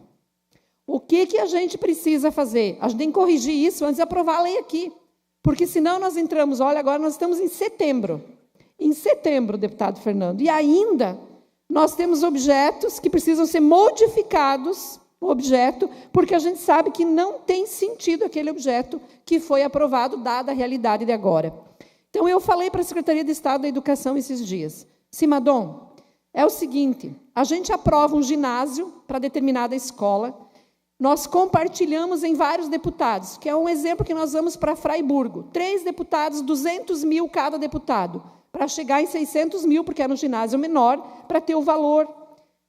O que a gente precisa fazer? A gente tem que corrigir isso antes de aprovar a lei aqui. Porque senão nós entramos, olha, agora nós estamos em setembro. Em setembro, deputado Fernando. E ainda nós temos objetos que precisam ser modificados, porque a gente sabe que não tem sentido aquele objeto que foi aprovado, dada a realidade de agora. Então, eu falei para a Secretaria de Estado da Educação esses dias. Simadom, é o seguinte, a gente aprova um ginásio para determinada escola, nós compartilhamos em vários deputados, que é um exemplo que nós vamos para Fraiburgo. 3 deputados, 200 mil cada deputado, para chegar em 600 mil, porque era um ginásio menor, para ter o valor.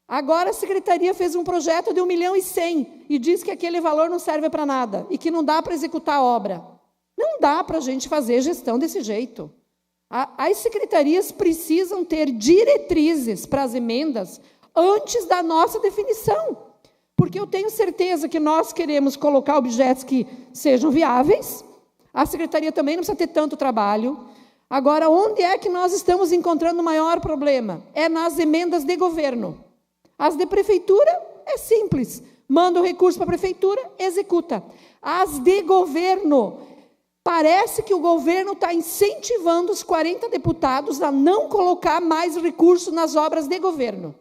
Agora, a Secretaria fez um projeto de 1.100.000 e diz que aquele valor não serve para nada e que não dá para executar a obra. Não dá para a gente fazer gestão desse jeito. As secretarias precisam ter diretrizes para as emendas antes da nossa definição. Porque eu tenho certeza que nós queremos colocar objetos que sejam viáveis. A secretaria também não precisa ter tanto trabalho. Agora, onde é que nós estamos encontrando o maior problema? É nas emendas de governo. As de prefeitura é simples. Manda o recurso para a prefeitura, executa. As de governo, parece que o governo está incentivando os 40 deputados a não colocar mais recursos nas obras de governo.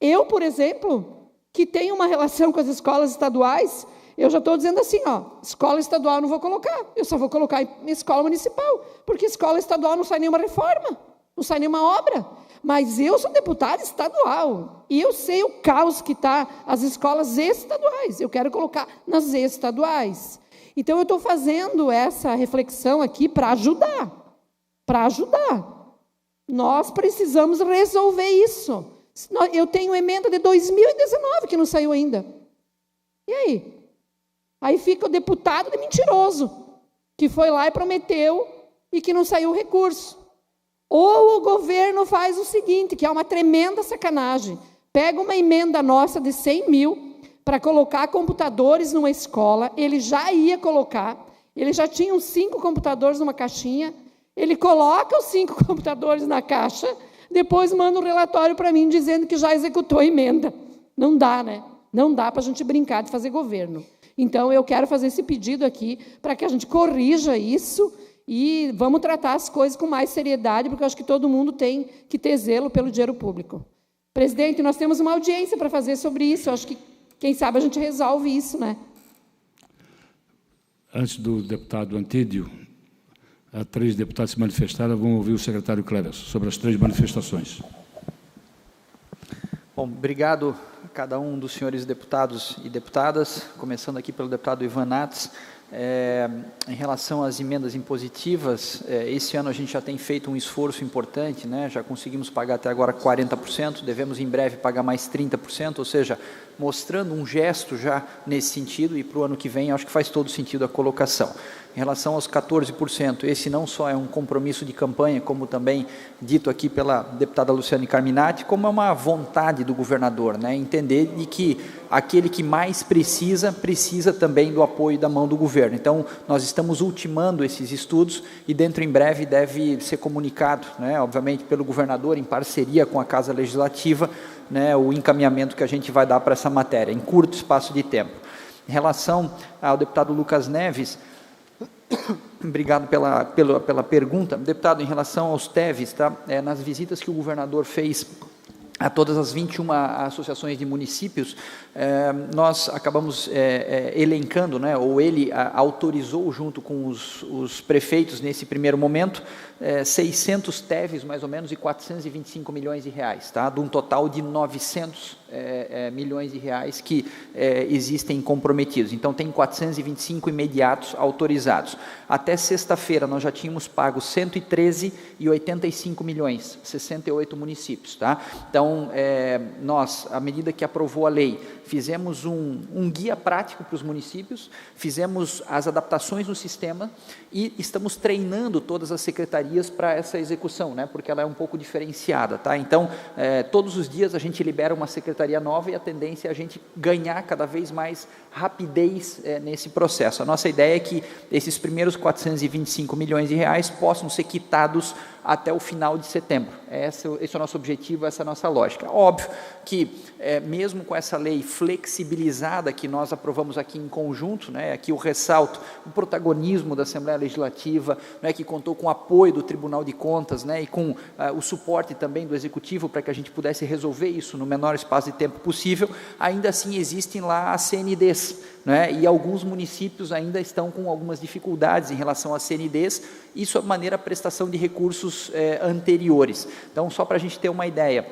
Eu, por exemplo, que tenho uma relação com as escolas estaduais, eu já estou dizendo assim, escola estadual eu não vou colocar, eu só vou colocar em escola municipal, porque escola estadual não sai nenhuma reforma, não sai nenhuma obra. Mas eu sou deputada estadual e eu sei o caos que está as escolas estaduais. Eu quero colocar nas estaduais. Então, eu estou fazendo essa reflexão aqui para ajudar. Para ajudar. Nós precisamos resolver isso. Eu tenho emenda de 2019 que não saiu ainda. E aí? Aí fica o deputado de mentiroso, que foi lá e prometeu e que não saiu o recurso. Ou o governo faz o seguinte, que é uma tremenda sacanagem, pega uma emenda nossa de 100 mil para colocar computadores numa escola, ele já ia colocar, ele já tinha uns 5 computadores numa caixinha, ele coloca os 5 computadores na caixa, depois manda um relatório para mim dizendo que já executou a emenda. Não dá, né? Não dá para a gente brincar de fazer governo. Então, eu quero fazer esse pedido aqui para que a gente corrija isso e vamos tratar as coisas com mais seriedade, porque eu acho que todo mundo tem que ter zelo pelo dinheiro público. Presidente, nós temos uma audiência para fazer sobre isso. Eu acho que, quem sabe, a gente resolve isso, né? Antes do deputado Antídio, 3 deputados se manifestaram. Vamos ouvir o secretário Cleverson sobre as 3 manifestações. Bom, obrigado a cada um dos senhores deputados e deputadas, começando aqui pelo deputado Ivan Nats. Em relação às emendas impositivas, esse ano a gente já tem feito um esforço importante, né? Já conseguimos pagar até agora 40%, devemos em breve pagar mais 30%, ou seja, mostrando um gesto já nesse sentido, e para o ano que vem acho que faz todo sentido a colocação. Em relação aos 14%, esse não só é um compromisso de campanha, como também dito aqui pela deputada Luciane Carminati, como é uma vontade do governador, né? Entender de que aquele que mais precisa também do apoio da mão do governo. Então, nós estamos ultimando esses estudos e dentro em breve deve ser comunicado, né, obviamente pelo governador, em parceria com a Casa Legislativa, né, o encaminhamento que a gente vai dar para essa matéria, em curto espaço de tempo. Em relação ao deputado Lucas Neves, obrigado pela pergunta. Deputado, em relação aos TEVs, tá? Nas visitas que o governador fez a todas as 21 associações de municípios, nós acabamos elencando, né, ou ele autorizou junto com os prefeitos nesse primeiro momento, 600 TEVs mais ou menos e 425 milhões de reais, tá? De um total de 900 milhões de reais que existem comprometidos. Então, tem 425 imediatos autorizados. Até sexta-feira, nós já tínhamos pago 113,85 milhões, 68 municípios. Tá? Então, nós, à medida que aprovou a lei, fizemos um guia prático para os municípios, fizemos as adaptações no sistema e estamos treinando todas as secretarias para essa execução, né? Porque ela é um pouco diferenciada. Tá? Então, todos os dias a gente libera uma secretaria nova e a tendência é a gente ganhar cada vez mais rapidez nesse processo. A nossa ideia é que esses primeiros 425 milhões de reais possam ser quitados até o final de setembro. Esse é o nosso objetivo, essa é a nossa lógica. Óbvio que, mesmo com essa lei flexibilizada que nós aprovamos aqui em conjunto, né, aqui eu ressalto o protagonismo da Assembleia Legislativa, né, que contou com o apoio do Tribunal de Contas, né, e com o suporte também do Executivo para que a gente pudesse resolver isso no menor espaço de tempo possível, ainda assim existem lá as CNDs, né, e alguns municípios ainda estão com algumas dificuldades em relação às CNDs, isso é maneira a prestação de recursos anteriores. Então, só para a gente ter uma ideia,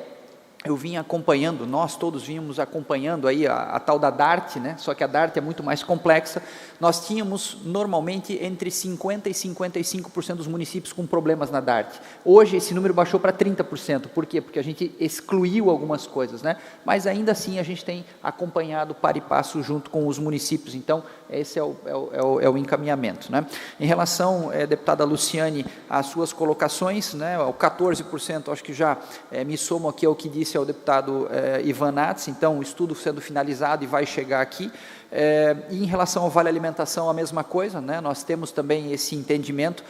eu vim acompanhando, nós todos vínhamos acompanhando aí a tal da DART, né? Só que a DART é muito mais complexa. Nós tínhamos, normalmente, entre 50% e 55% dos municípios com problemas na DART. Hoje, esse número baixou para 30%. Por quê? Porque a gente excluiu algumas coisas, né? Mas, ainda assim, a gente tem acompanhado par e passo junto com os municípios. Então, esse é o encaminhamento, né? Em relação, deputada Luciane, às suas colocações, né? O 14%, acho que já me somo aqui ao que disse ao deputado Ivan Nats, então o estudo sendo finalizado e vai chegar aqui. E em relação ao Vale Alimentação, a mesma coisa, né? Nós temos também esse entendimento,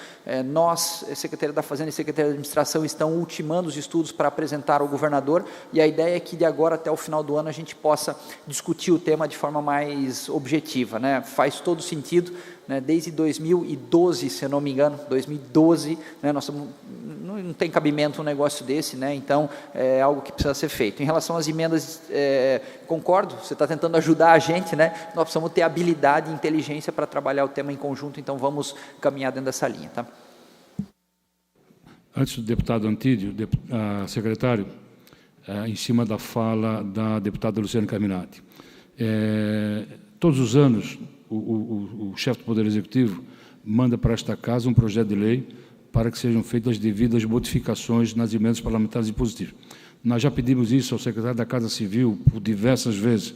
nós, Secretaria da Fazenda e Secretaria da Administração, estão ultimando os estudos para apresentar ao governador, e a ideia é que de agora até o final do ano a gente possa discutir o tema de forma mais objetiva, né? Faz todo sentido, né? Desde 2012, se eu não me engano, 2012, né? Não tem cabimento um negócio desse, né? Então, é algo que precisa ser feito. Em relação às emendas, concordo, você está tentando ajudar a gente, né? Nós precisamos ter habilidade e inteligência para trabalhar o tema em conjunto, então vamos caminhar dentro dessa linha. Tá? Antes do deputado Antídio, secretário, em cima da fala da deputada Luciane Carminati. Todos os anos, o chefe do Poder Executivo manda para esta casa um projeto de lei para que sejam feitas as devidas modificações nas emendas parlamentares impositivas. Nós já pedimos isso ao secretário da Casa Civil por diversas vezes.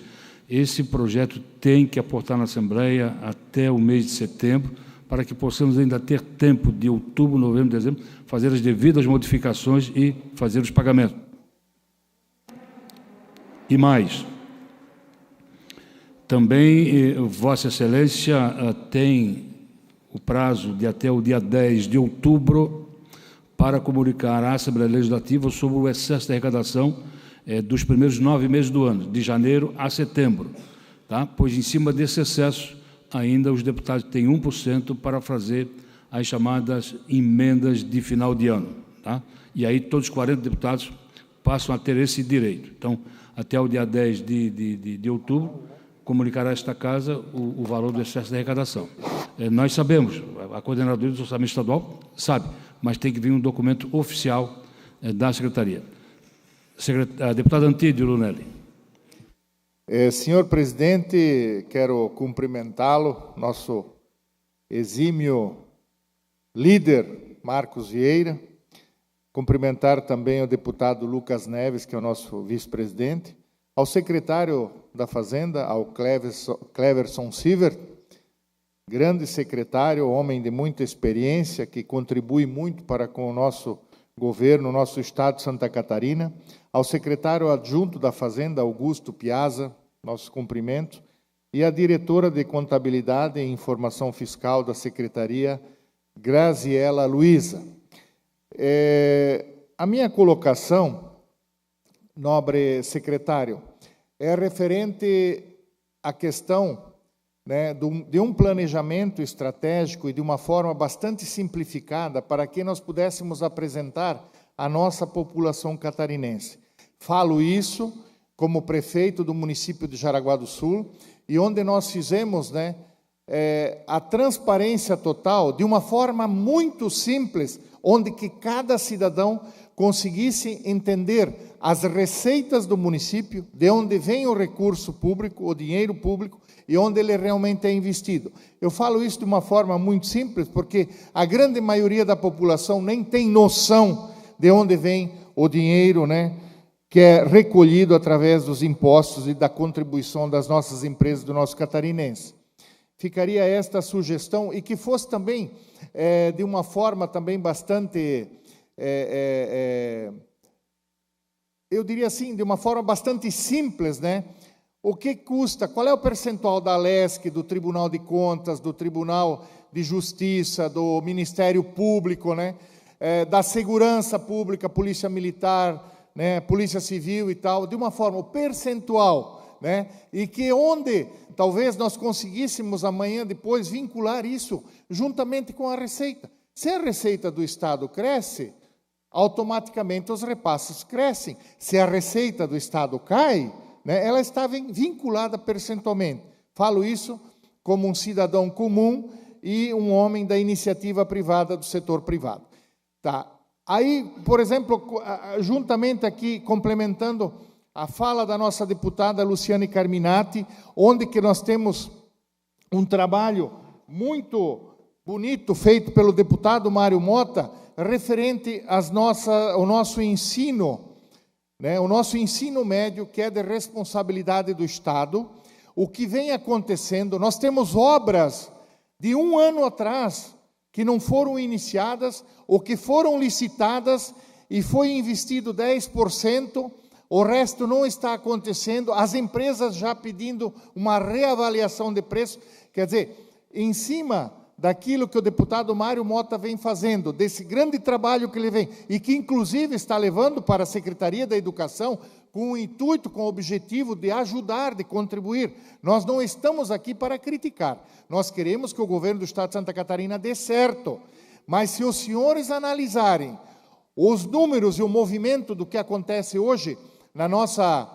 Esse projeto tem que aportar na Assembleia até o mês de setembro, para que possamos ainda ter tempo de outubro, novembro, dezembro, fazer as devidas modificações e fazer os pagamentos. E mais, também Vossa Excelência tem o prazo de até o dia 10 de outubro para comunicar à Assembleia Legislativa sobre o excesso de arrecadação dos primeiros 9 meses do ano, de janeiro a setembro, tá? Pois, em cima desse excesso, ainda os deputados têm 1% para fazer as chamadas emendas de final de ano, tá? E aí todos os 40 deputados passam a ter esse direito. Então, até o dia 10 de outubro, comunicar a esta Casa o valor do excesso de arrecadação. Nós sabemos, a coordenadora do Orçamento Estadual sabe, mas tem que vir um documento oficial da Secretaria. Deputado Antídio Lunelli. Senhor presidente, quero cumprimentá-lo, nosso exímio líder Marcos Vieira, cumprimentar também o deputado Lucas Neves, que é o nosso vice-presidente, ao secretário da Fazenda, ao Cleverson Sievert, grande secretário, homem de muita experiência, que contribui muito para com o nosso governo, o nosso estado de Santa Catarina, ao secretário adjunto da Fazenda, Augusto Piazza, nossos cumprimentos, e a diretora de Contabilidade e Informação Fiscal da Secretaria, Graziela Luiza. A minha colocação, nobre secretário, é referente à questão, né, de um planejamento estratégico e de uma forma bastante simplificada para que nós pudéssemos apresentar à nossa população catarinense. Falo isso como prefeito do município de Jaraguá do Sul, e onde nós fizemos, né, a transparência total de uma forma muito simples, onde que cada cidadão conseguisse entender as receitas do município, de onde vem o recurso público, o dinheiro público, e onde ele realmente é investido. Eu falo isso de uma forma muito simples, porque a grande maioria da população nem tem noção de onde vem o dinheiro, né, que é recolhido através dos impostos e da contribuição das nossas empresas, do nosso catarinense. Ficaria esta sugestão, e que fosse também, de uma forma também bastante, eu diria assim, de uma forma bastante simples, né? O que custa, qual é o percentual da Alesc, do Tribunal de Contas, do Tribunal de Justiça, do Ministério Público, né? Da Segurança Pública, Polícia Militar, né? Polícia Civil e tal, de uma forma, o percentual, né? E que onde talvez nós conseguíssemos amanhã depois vincular isso juntamente com a Receita. Se a Receita do Estado cresce, automaticamente os repasses crescem. Se a Receita do Estado cai, né, ela está vinculada percentualmente. Falo isso como um cidadão comum e um homem da iniciativa privada, do setor privado. Tá. Aí, por exemplo, juntamente aqui, complementando a fala da nossa deputada Luciane Carminati, onde que nós temos um trabalho muito bonito feito pelo deputado Mário Mota, referente ao nosso ensino, né, o nosso ensino médio, que é de responsabilidade do Estado. O que vem acontecendo, nós temos obras de 1 ano atrás que não foram iniciadas, ou que foram licitadas e foi investido 10%, o resto não está acontecendo, as empresas já pedindo uma reavaliação de preço. Quer dizer, em cima daquilo que o deputado Mário Mota vem fazendo, desse grande trabalho que ele vem, e que inclusive está levando para a Secretaria da Educação, com o intuito, com o objetivo de ajudar, de contribuir. Nós não estamos aqui para criticar, nós queremos que o governo do Estado de Santa Catarina dê certo, mas se os senhores analisarem os números e o movimento do que acontece hoje na nossa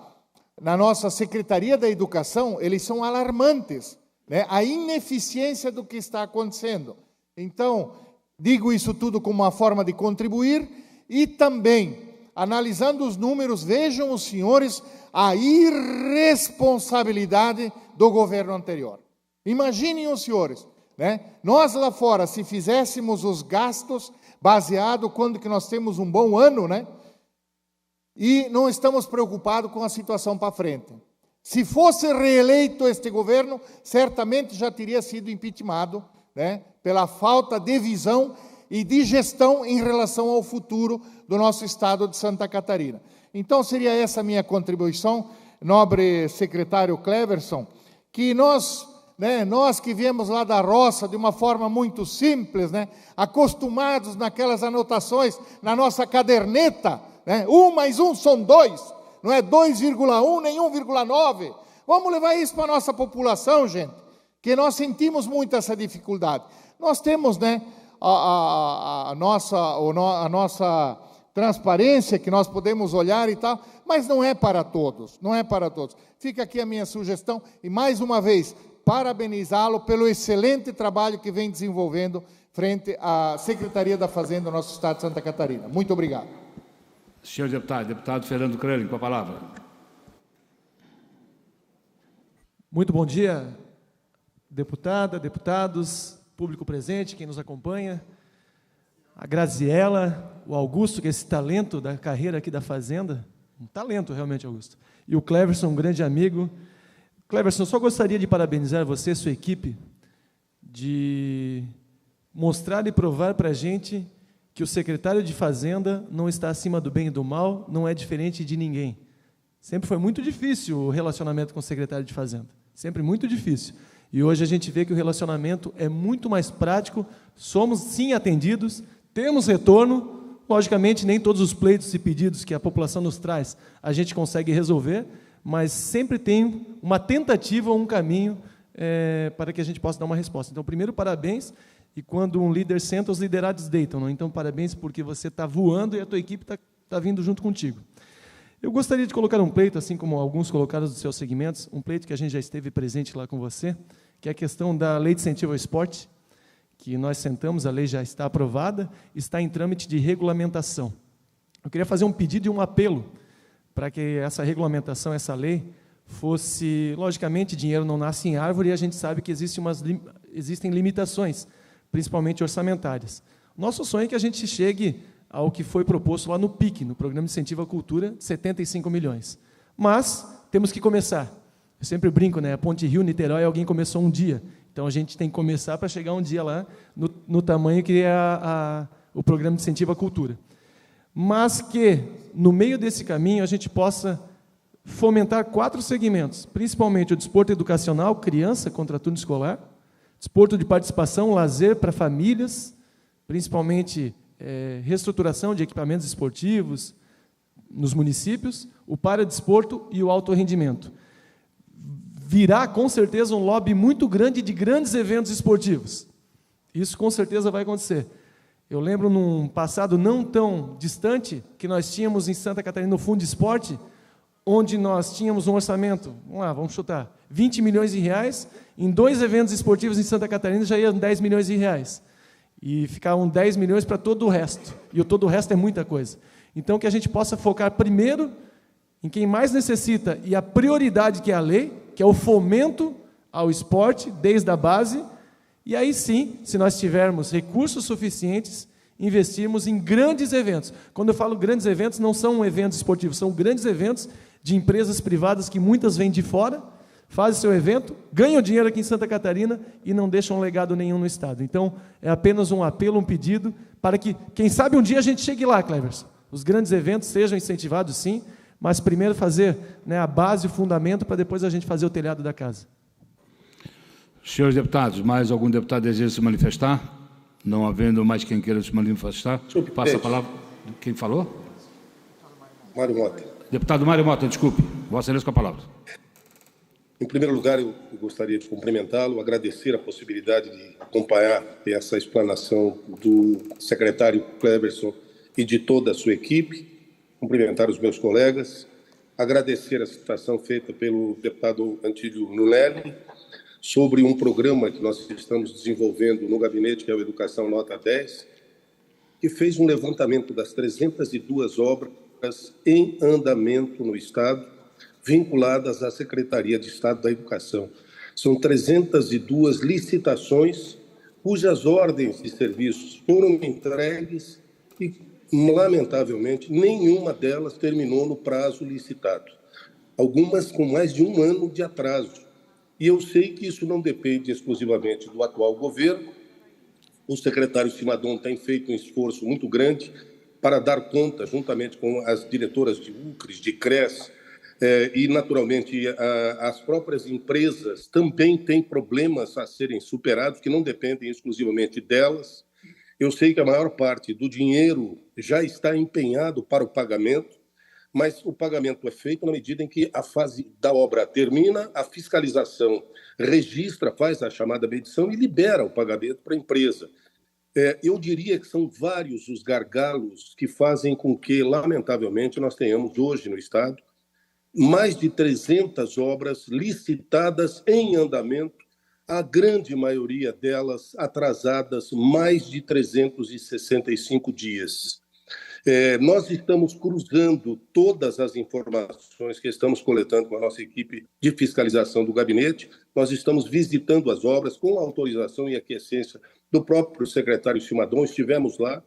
Secretaria da Educação, eles são alarmantes, né? A ineficiência do que está acontecendo. Então, digo isso tudo como uma forma de contribuir, e também, analisando os números, vejam os senhores a irresponsabilidade do governo anterior. Imaginem os senhores, né? Nós lá fora, se fizéssemos os gastos baseado quando que nós temos um bom ano, né? E não estamos preocupados com a situação para frente. Se fosse reeleito este governo, certamente já teria sido impeachmentado, né, pela falta de visão e de gestão em relação ao futuro do nosso estado de Santa Catarina. Então, seria essa a minha contribuição, nobre secretário Cleverson, que nós que viemos lá da roça de uma forma muito simples, né, acostumados naquelas anotações na nossa caderneta, né, 1 mais 1 são 2, não é 2,1 nem 1,9. Vamos levar isso para a nossa população, gente, que nós sentimos muito essa dificuldade. Nós temos, né, a nossa transparência, que nós podemos olhar e tal, mas não é para todos, não é para todos. Fica aqui a minha sugestão, e mais uma vez, parabenizá-lo pelo excelente trabalho que vem desenvolvendo frente à Secretaria da Fazenda do nosso Estado de Santa Catarina. Muito obrigado. Senhor deputado Fernando Crânio, com a palavra. Muito bom dia, deputada, deputados, público presente, quem nos acompanha, a Graziela, o Augusto, que é esse talento da carreira aqui da Fazenda, um talento realmente, Augusto, e o Cleverson, um grande amigo. Cleverson, eu só gostaria de parabenizar você e sua equipe, de mostrar e provar para a gente que o secretário de Fazenda não está acima do bem e do mal, não é diferente de ninguém. Sempre foi muito difícil o relacionamento com o secretário de Fazenda, sempre muito difícil. E hoje a gente vê que o relacionamento é muito mais prático, somos sim atendidos, temos retorno, logicamente nem todos os pleitos e pedidos que a população nos traz a gente consegue resolver, mas sempre tem uma tentativa ou um caminho para que a gente possa dar uma resposta. Então, primeiro, parabéns, e quando um líder senta, os liderados deitam, não? Então, parabéns porque você está voando e a tua equipe está vindo junto contigo. Eu gostaria de colocar um pleito, assim como alguns colocaram dos seus segmentos, um pleito que a gente já esteve presente lá com você, que é a questão da Lei de Incentivo ao Esporte, que nós sentamos, a lei já está aprovada, está em trâmite de regulamentação. Eu queria fazer um pedido e um apelo para que essa regulamentação, essa lei, fosse, logicamente, dinheiro não nasce em árvore, e a gente sabe que existem limitações, principalmente orçamentárias. Nosso sonho é que a gente chegue ao que foi proposto lá no PIC, no Programa de Incentivo à Cultura, de 75 milhões. Mas temos que começar. Eu sempre brinco, né? A Ponte Rio-Niterói, alguém começou um dia. Então, a gente tem que começar para chegar um dia lá no tamanho que é o Programa de Incentivo à Cultura. Mas que, no meio desse caminho, a gente possa fomentar 4 segmentos, principalmente o desporto educacional, criança contra turno escolar, desporto de participação, lazer para famílias, principalmente reestruturação de equipamentos esportivos nos municípios, o paradesporto e o alto rendimento. Virá, com certeza, um lobby muito grande de grandes eventos esportivos. Isso, com certeza, vai acontecer. Eu lembro, num passado não tão distante, que nós tínhamos em Santa Catarina o Fundo de Esporte, onde nós tínhamos um orçamento, vamos chutar, 20 milhões de reais, em 2 eventos esportivos em Santa Catarina já iam 10 milhões de reais. E ficavam 10 milhões para todo o resto. E o todo o resto é muita coisa. Então, que a gente possa focar primeiro em quem mais necessita, e a prioridade que é a lei, que é o fomento ao esporte, desde a base, e aí sim, se nós tivermos recursos suficientes, investirmos em grandes eventos. Quando eu falo grandes eventos, não são eventos esportivos, são grandes eventos de empresas privadas que muitas vêm de fora, fazem seu evento, ganham dinheiro aqui em Santa Catarina e não deixam legado nenhum no Estado. Então, é apenas um apelo, um pedido, para que, quem sabe, um dia a gente chegue lá, Cleverson. Os grandes eventos sejam incentivados, sim, mas primeiro fazer, né, a base, o fundamento, para depois a gente fazer o telhado da casa. Senhores deputados, mais algum deputado deseja se manifestar? Não havendo mais quem queira se manifestar, passa a palavra. Quem falou? Mário Mota. Deputado Mário Mota, desculpe. Vossa Excelência com a palavra. Em primeiro lugar, eu gostaria de cumprimentá-lo, agradecer a possibilidade de acompanhar essa explanação do secretário Cleverson e de toda a sua equipe, cumprimentar os meus colegas, agradecer a citação feita pelo deputado Antílio Nunelli sobre um programa que nós estamos desenvolvendo no gabinete, que é o Educação Nota 10, que fez um levantamento das 302 obras em andamento no Estado, vinculadas à Secretaria de Estado da Educação. São 302 licitações, cujas ordens de serviços foram entregues e, lamentavelmente, nenhuma delas terminou no prazo licitado. Algumas com mais de 1 ano de atraso. E eu sei que isso não depende exclusivamente do atual governo. O secretário Simadon tem feito um esforço muito grande para dar conta, juntamente com as diretoras de UCRES, de CRES, e, naturalmente, as próprias empresas também têm problemas a serem superados, que não dependem exclusivamente delas. Eu sei que a maior parte do dinheiro já está empenhado para o pagamento, mas o pagamento é feito na medida em que a fase da obra termina, a fiscalização registra, faz a chamada medição e libera o pagamento para a empresa. Eu diria que são vários os gargalos que fazem com que, lamentavelmente, nós tenhamos hoje no Estado mais de 300 obras licitadas em andamento, a grande maioria delas atrasadas mais de 365 dias. Nós estamos cruzando todas as informações que estamos coletando com a nossa equipe de fiscalização do gabinete. Nós estamos visitando as obras com a autorização e aquiescência do próprio secretário Simadon. Estivemos lá,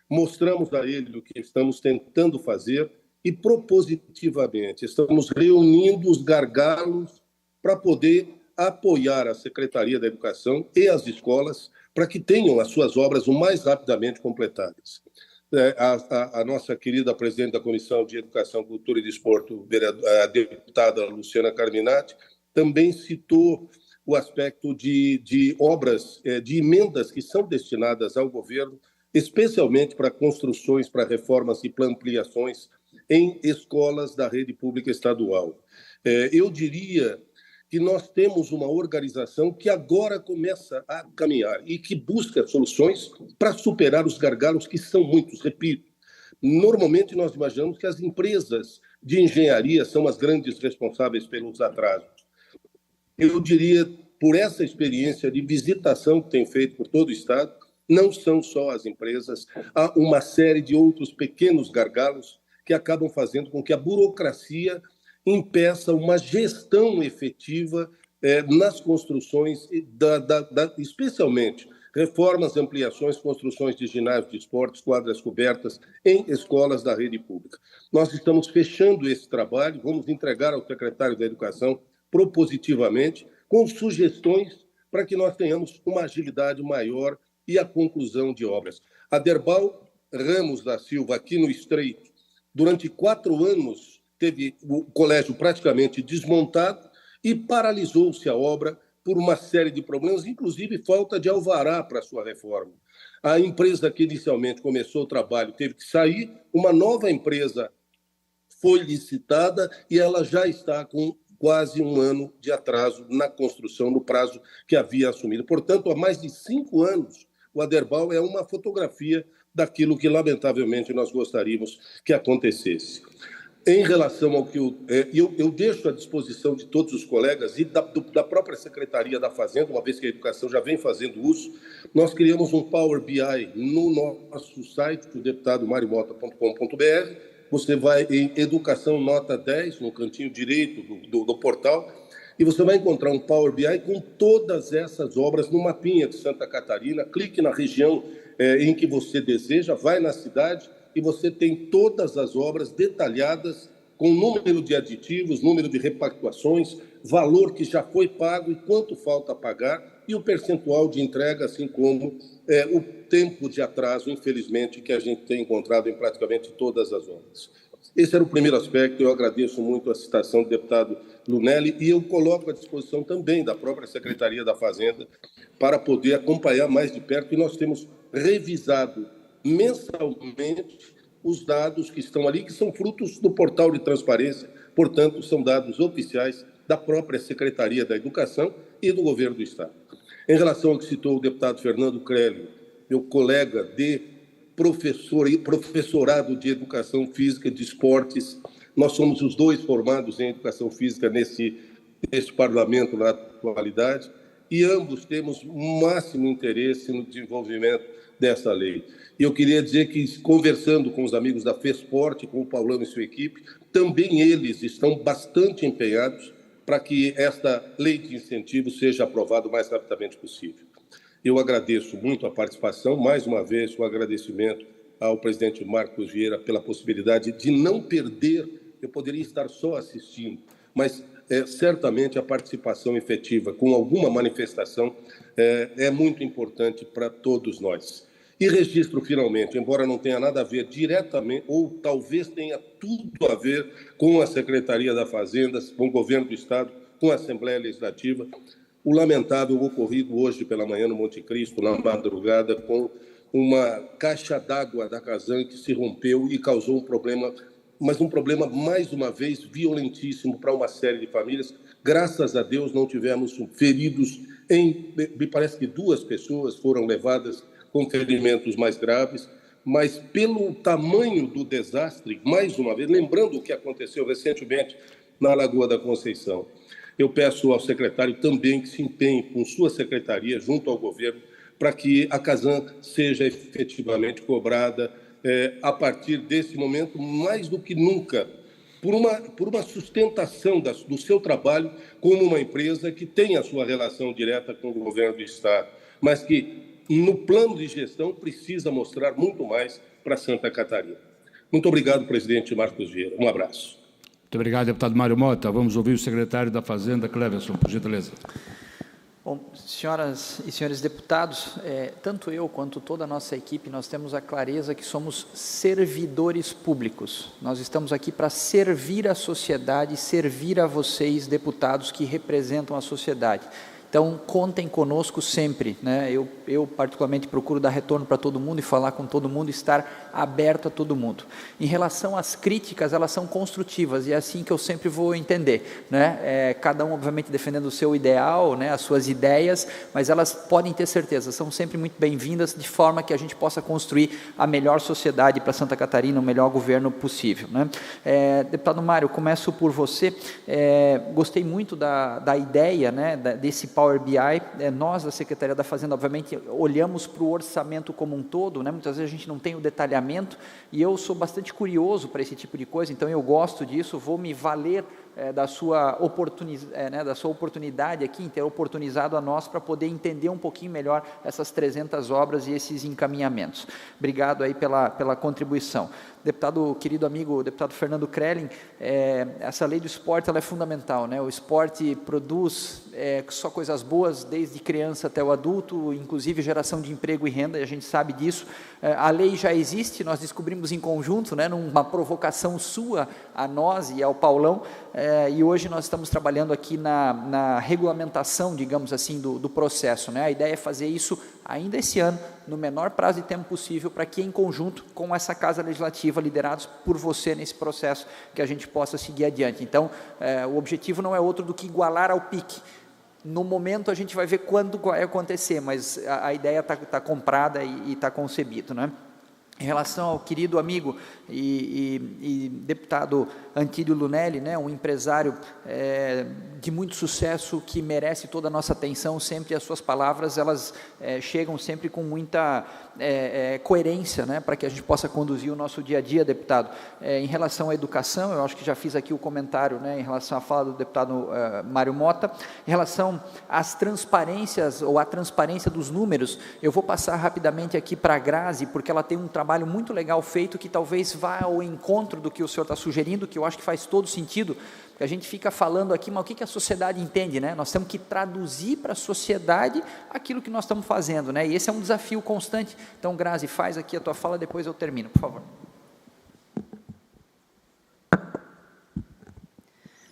mostramos a ele o que estamos tentando fazer e, propositivamente, estamos reunindo os gargalos para poder apoiar a Secretaria da Educação e as escolas para que tenham as suas obras o mais rapidamente completadas. A nossa querida presidente da Comissão de Educação, Cultura e Desporto, a deputada Luciana Carminati, também citou o aspecto de obras, de emendas que são destinadas ao governo, especialmente para construções, para reformas e para ampliações em escolas da rede pública estadual. Eu diria que nós temos uma organização que agora começa a caminhar e que busca soluções para superar os gargalos, que são muitos, repito. Normalmente, nós imaginamos que as empresas de engenharia são as grandes responsáveis pelos atrasos. Eu diria, por essa experiência de visitação que tem feito por todo o Estado, não são só as empresas, há uma série de outros pequenos gargalos que acabam fazendo com que a burocracia impeça uma gestão efetiva nas construções, especialmente reformas, ampliações, construções de ginásios de esportes, quadras cobertas em escolas da rede pública. Nós estamos fechando esse trabalho, vamos entregar ao secretário da Educação propositivamente, com sugestões para que nós tenhamos uma agilidade maior e a conclusão de obras. Aderbal Ramos da Silva, aqui no Estreito, durante 4 anos, teve o colégio praticamente desmontado e paralisou-se a obra por uma série de problemas, inclusive falta de alvará para a sua reforma. A empresa que inicialmente começou o trabalho teve que sair, uma nova empresa foi licitada e ela já está com quase 1 ano de atraso na construção, no prazo que havia assumido. Portanto, há mais de 5 anos, o Aderbal é uma fotografia daquilo que, lamentavelmente, nós gostaríamos que acontecesse. Em relação ao que eu deixo à disposição de todos os colegas e da própria Secretaria da Fazenda, uma vez que a educação já vem fazendo uso, nós criamos um Power BI no nosso site, o deputadomariomota.com.br. Você vai em Educação Nota 10, no cantinho direito do portal, e você vai encontrar um Power BI com todas essas obras no mapinha de Santa Catarina. Clique na região em que você deseja, vai na cidade, e você tem todas as obras detalhadas com número de aditivos, número de repactuações, valor que já foi pago e quanto falta pagar, e o percentual de entrega, assim como o tempo de atraso, infelizmente, que a gente tem encontrado em praticamente todas as obras. Esse era o primeiro aspecto. Eu agradeço muito a citação do deputado Lunelli e eu coloco à disposição também da própria Secretaria da Fazenda para poder acompanhar mais de perto, e nós temos revisado mensalmente os dados que estão ali, que são frutos do portal de transparência, portanto, são dados oficiais da própria Secretaria da Educação e do Governo do Estado. Em relação ao que citou o deputado Fernando Crélio, meu colega de professorado de Educação Física e de Esportes, nós somos os dois formados em Educação Física nesse parlamento na atualidade, e ambos temos máximo interesse no desenvolvimento dessa lei. E eu queria dizer que, conversando com os amigos da FESPORT, com o Paulão e sua equipe, também eles estão bastante empenhados para que esta lei de incentivo seja aprovada o mais rapidamente possível. Eu agradeço muito a participação, mais uma vez o agradecimento ao presidente Marcos Vieira pela possibilidade de não perder, eu poderia estar só assistindo, mas certamente a participação efetiva com alguma manifestação é muito importante para todos nós. E registro, finalmente, embora não tenha nada a ver diretamente, ou talvez tenha tudo a ver com a Secretaria da Fazenda, com o Governo do Estado, com a Assembleia Legislativa, o lamentável ocorrido hoje pela manhã no Monte Cristo, na madrugada, com uma caixa d'água da Casan que se rompeu e causou um problema, mas um problema, mais uma vez, violentíssimo para uma série de famílias. Graças a Deus não tivemos feridos, me parece que 2 pessoas foram levadas com ferimentos mais graves, mas pelo tamanho do desastre, mais uma vez, lembrando o que aconteceu recentemente na Lagoa da Conceição, eu peço ao secretário também que se empenhe com sua secretaria, junto ao governo, para que a Casan seja efetivamente cobrada a partir desse momento, mais do que nunca, por uma sustentação do seu trabalho como uma empresa que tem a sua relação direta com o governo do Estado, mas que, no plano de gestão, precisa mostrar muito mais para Santa Catarina. Muito obrigado, presidente Marcos Vieira. Um abraço. Muito obrigado, deputado Mário Mota. Vamos ouvir o secretário da Fazenda, Cleverson, por gentileza. Bom, senhoras e senhores deputados, tanto eu quanto toda a nossa equipe, nós temos a clareza que somos servidores públicos. Nós estamos aqui para servir a sociedade, servir a vocês, deputados, que representam a sociedade. Então, contem conosco sempre, né? Eu particularmente procuro dar retorno para todo mundo e falar com todo mundo, estar aberto a todo mundo. Em relação às críticas, elas são construtivas e é assim que eu sempre vou entender, né? Cada um, obviamente, defendendo o seu ideal, né? As suas ideias, mas elas podem ter certeza, são sempre muito bem-vindas, de forma que a gente possa construir a melhor sociedade para Santa Catarina, o melhor governo possível, né? Deputado Mário, começo por você. Gostei muito da ideia, né? Desse Power BI, nós da Secretaria da Fazenda, obviamente, olhamos para o orçamento como um todo, né? Muitas vezes a gente não tem o detalhamento, e eu sou bastante curioso para esse tipo de coisa, então eu gosto disso, vou me valer da sua oportunidade aqui, em ter oportunizado a nós para poder entender um pouquinho melhor essas 300 obras e esses encaminhamentos. Obrigado aí pela contribuição. Deputado, querido amigo, deputado Fernando Krelin, essa lei do esporte ela é fundamental, né? O esporte produz só coisas boas, desde criança até o adulto, inclusive geração de emprego e renda, e a gente sabe disso. A lei já existe, nós descobrimos em conjunto, né, numa provocação sua a nós e ao Paulão, e hoje nós estamos trabalhando aqui na regulamentação, digamos assim, do processo, né? A ideia é fazer isso ainda esse ano, no menor prazo de tempo possível, para que em conjunto com essa Casa Legislativa, liderados por você nesse processo, que a gente possa seguir adiante. Então, o objetivo não é outro do que igualar ao PIC. No momento a gente vai ver quando vai acontecer, mas a ideia está comprada e está concebido, né? Em relação ao querido amigo e deputado Antílio Lunelli, né, um empresário de muito sucesso que merece toda a nossa atenção, sempre as suas palavras elas chegam sempre com muita coerência, né, para que a gente possa conduzir o nosso dia a dia, deputado. Em relação à educação, eu acho que já fiz aqui o comentário, né, em relação à fala do deputado Mário Mota. Em relação às transparências ou à transparência dos números, eu vou passar rapidamente aqui para a Grazi, porque ela tem um trabalho muito legal feito que talvez vá ao encontro do que o senhor está sugerindo, que eu acho que faz todo sentido, porque a gente fica falando aqui, mas o que a sociedade entende, né? Nós temos que traduzir para a sociedade aquilo que nós estamos fazendo, né? E esse é um desafio constante. Então, Grazi, faz aqui a tua fala, depois eu termino, por favor.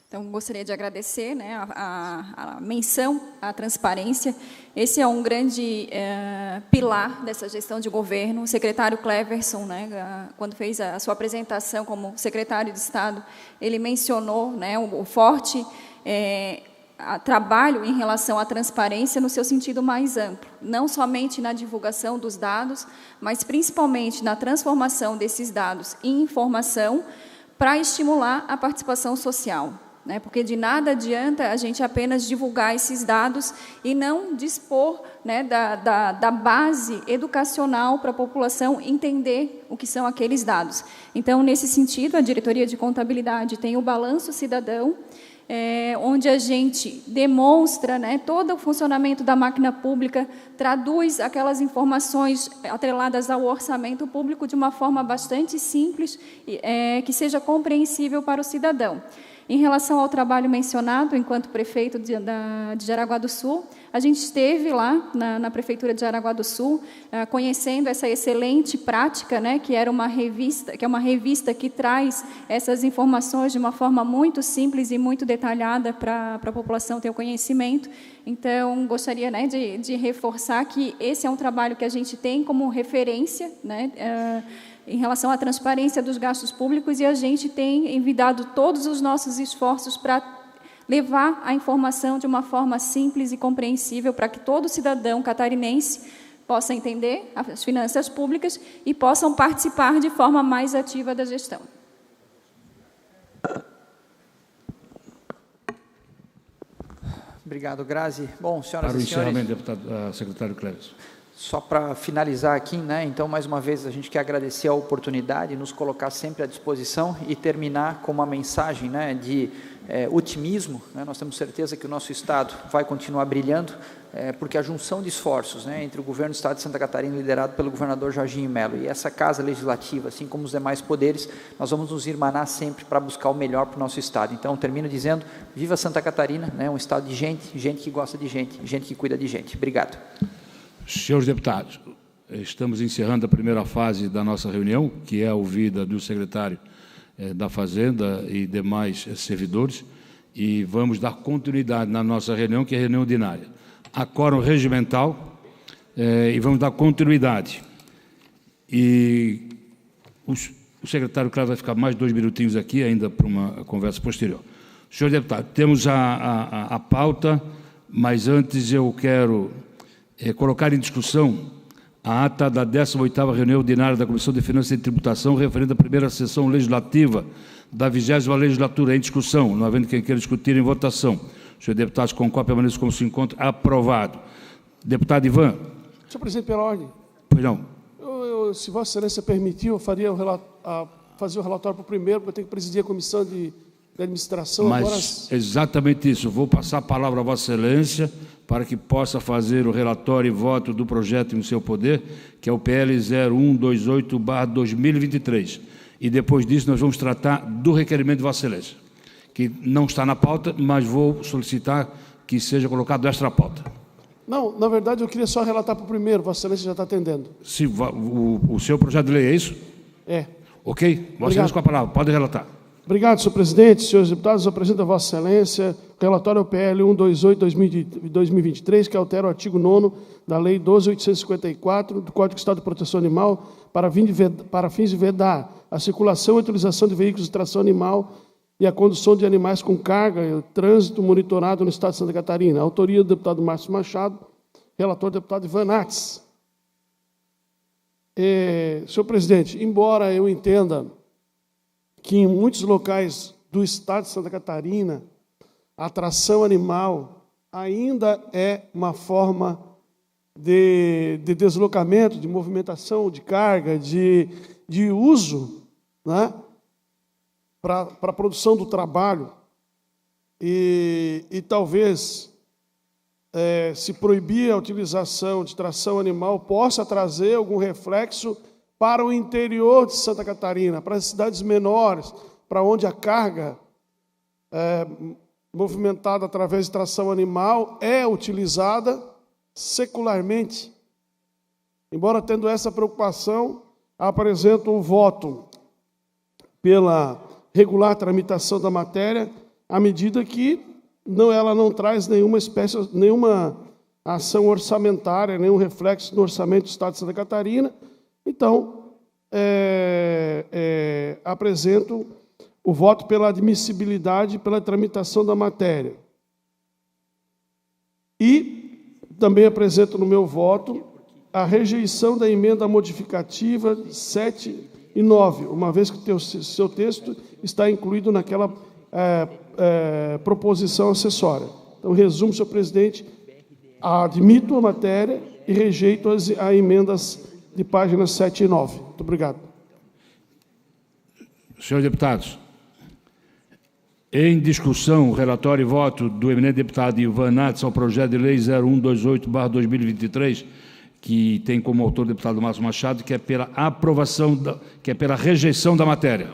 Então, gostaria de agradecer, né, a menção à transparência. Esse é um grande pilar dessa gestão de governo. O secretário Cleverson, né, quando fez a sua apresentação como secretário de Estado, ele mencionou, né, o forte trabalho em relação à transparência no seu sentido mais amplo, não somente na divulgação dos dados, mas principalmente na transformação desses dados em informação para estimular a participação social. Porque de nada adianta a gente apenas divulgar esses dados e não dispor, né, da base educacional para a população entender o que são aqueles dados. Então, nesse sentido, a Diretoria de Contabilidade tem o Balanço Cidadão, onde a gente demonstra, né, todo o funcionamento da máquina pública, traduz aquelas informações atreladas ao orçamento público de uma forma bastante simples, que seja compreensível para o cidadão. Em relação ao trabalho mencionado, enquanto prefeito de Jaraguá do Sul, a gente esteve lá na Prefeitura de Jaraguá do Sul, conhecendo essa excelente prática, né, que é uma revista que traz essas informações de uma forma muito simples e muito detalhada para a população ter o conhecimento. Então, gostaria, né, de reforçar que esse é um trabalho que a gente tem como referência, né, em relação à transparência dos gastos públicos, e a gente tem envidado todos os nossos esforços para levar a informação de uma forma simples e compreensível para que todo cidadão catarinense possa entender as finanças públicas e possam participar de forma mais ativa da gestão. Obrigado, Grazi. Bom, senhoras e senhores... Para o encerramento, deputado secretário Cleverson. Só para finalizar aqui, né? Então, mais uma vez, a gente quer agradecer a oportunidade, nos colocar sempre à disposição e terminar com uma mensagem, né, de otimismo, né? Nós temos certeza que o nosso Estado vai continuar brilhando, porque a junção de esforços, né, entre o governo do Estado de Santa Catarina, liderado pelo governador Jorginho Melo, e essa Casa Legislativa, assim como os demais poderes, nós vamos nos irmanar sempre para buscar o melhor para o nosso Estado. Então, termino dizendo, viva Santa Catarina, né, um Estado de gente, gente que gosta de gente que cuida de gente. Obrigado. Senhores deputados, estamos encerrando a primeira fase da nossa reunião, que é a ouvida do secretário da Fazenda e demais servidores, e vamos dar continuidade na nossa reunião, que é a reunião ordinária. Há quórum regimental e vamos dar continuidade. E o secretário, claro, vai ficar mais 2 minutinhos aqui, ainda para uma conversa posterior. Senhor deputado, temos a pauta, mas antes eu quero colocar em discussão a ata da 18ª reunião ordinária da Comissão de Finanças e Tributação, referente à primeira sessão legislativa da 20ª legislatura. Em discussão, não havendo quem queira discutir, em votação. Senhor deputado, com cópia, permaneça como se encontra. Aprovado. Deputado Ivan. Senhor presidente, pela ordem. Pois não. Se Vossa Excelência permitir, eu faria fazer o relatório para o primeiro, porque eu tenho que presidir a comissão de administração. Mas agora... exatamente isso. Vou passar a palavra a Vossa Excelência para que possa fazer o relatório e voto do projeto em seu poder, que é o PL 0128/2023. E depois disso nós vamos tratar do requerimento de Vossa Excelência, que não está na pauta, mas vou solicitar que seja colocado extra pauta. Não, na verdade eu queria só relatar para o primeiro, Vossa Excelência já está atendendo. Se o seu projeto de lei é isso? É. Ok? Vossa Excelência com a palavra, pode relatar. Obrigado, senhor presidente. Senhores deputados, eu apresento a Vossa Excelência o relatório ao PL 128/2023, que altera o artigo 9º da Lei 12.854 do Código de Estado de Proteção Animal para fins de vedar a circulação e utilização de veículos de tração animal e a condução de animais com carga e o trânsito monitorado no Estado de Santa Catarina. Autoria do deputado Márcio Machado, relator do deputado Ivan Nats. Senhor presidente, embora eu entenda que em muitos locais do Estado de Santa Catarina, a tração animal ainda é uma forma de deslocamento, de movimentação, de carga, de uso, né, para a produção do trabalho. E talvez, se proibir a utilização de tração animal, possa trazer algum reflexo para o interior de Santa Catarina, para as cidades menores, para onde a carga movimentada através de tração animal é utilizada secularmente. Embora tendo essa preocupação, apresento o voto pela regular tramitação da matéria, à medida que ela não traz nenhuma ação orçamentária, nenhum reflexo no orçamento do Estado de Santa Catarina. Então, apresento o voto pela admissibilidade, pela tramitação da matéria. E também apresento no meu voto a rejeição da emenda modificativa 7 e 9, uma vez que o seu texto está incluído naquela proposição acessória. Então, resumo, senhor presidente, admito a matéria e rejeito as emendas de páginas 7 e 9. Muito obrigado. Senhores deputados, em discussão, o relatório e voto do eminente deputado Ivan Nats ao projeto de lei 0128/2023, que tem como autor o deputado Márcio Machado, que é pela aprovação, que é pela rejeição da matéria.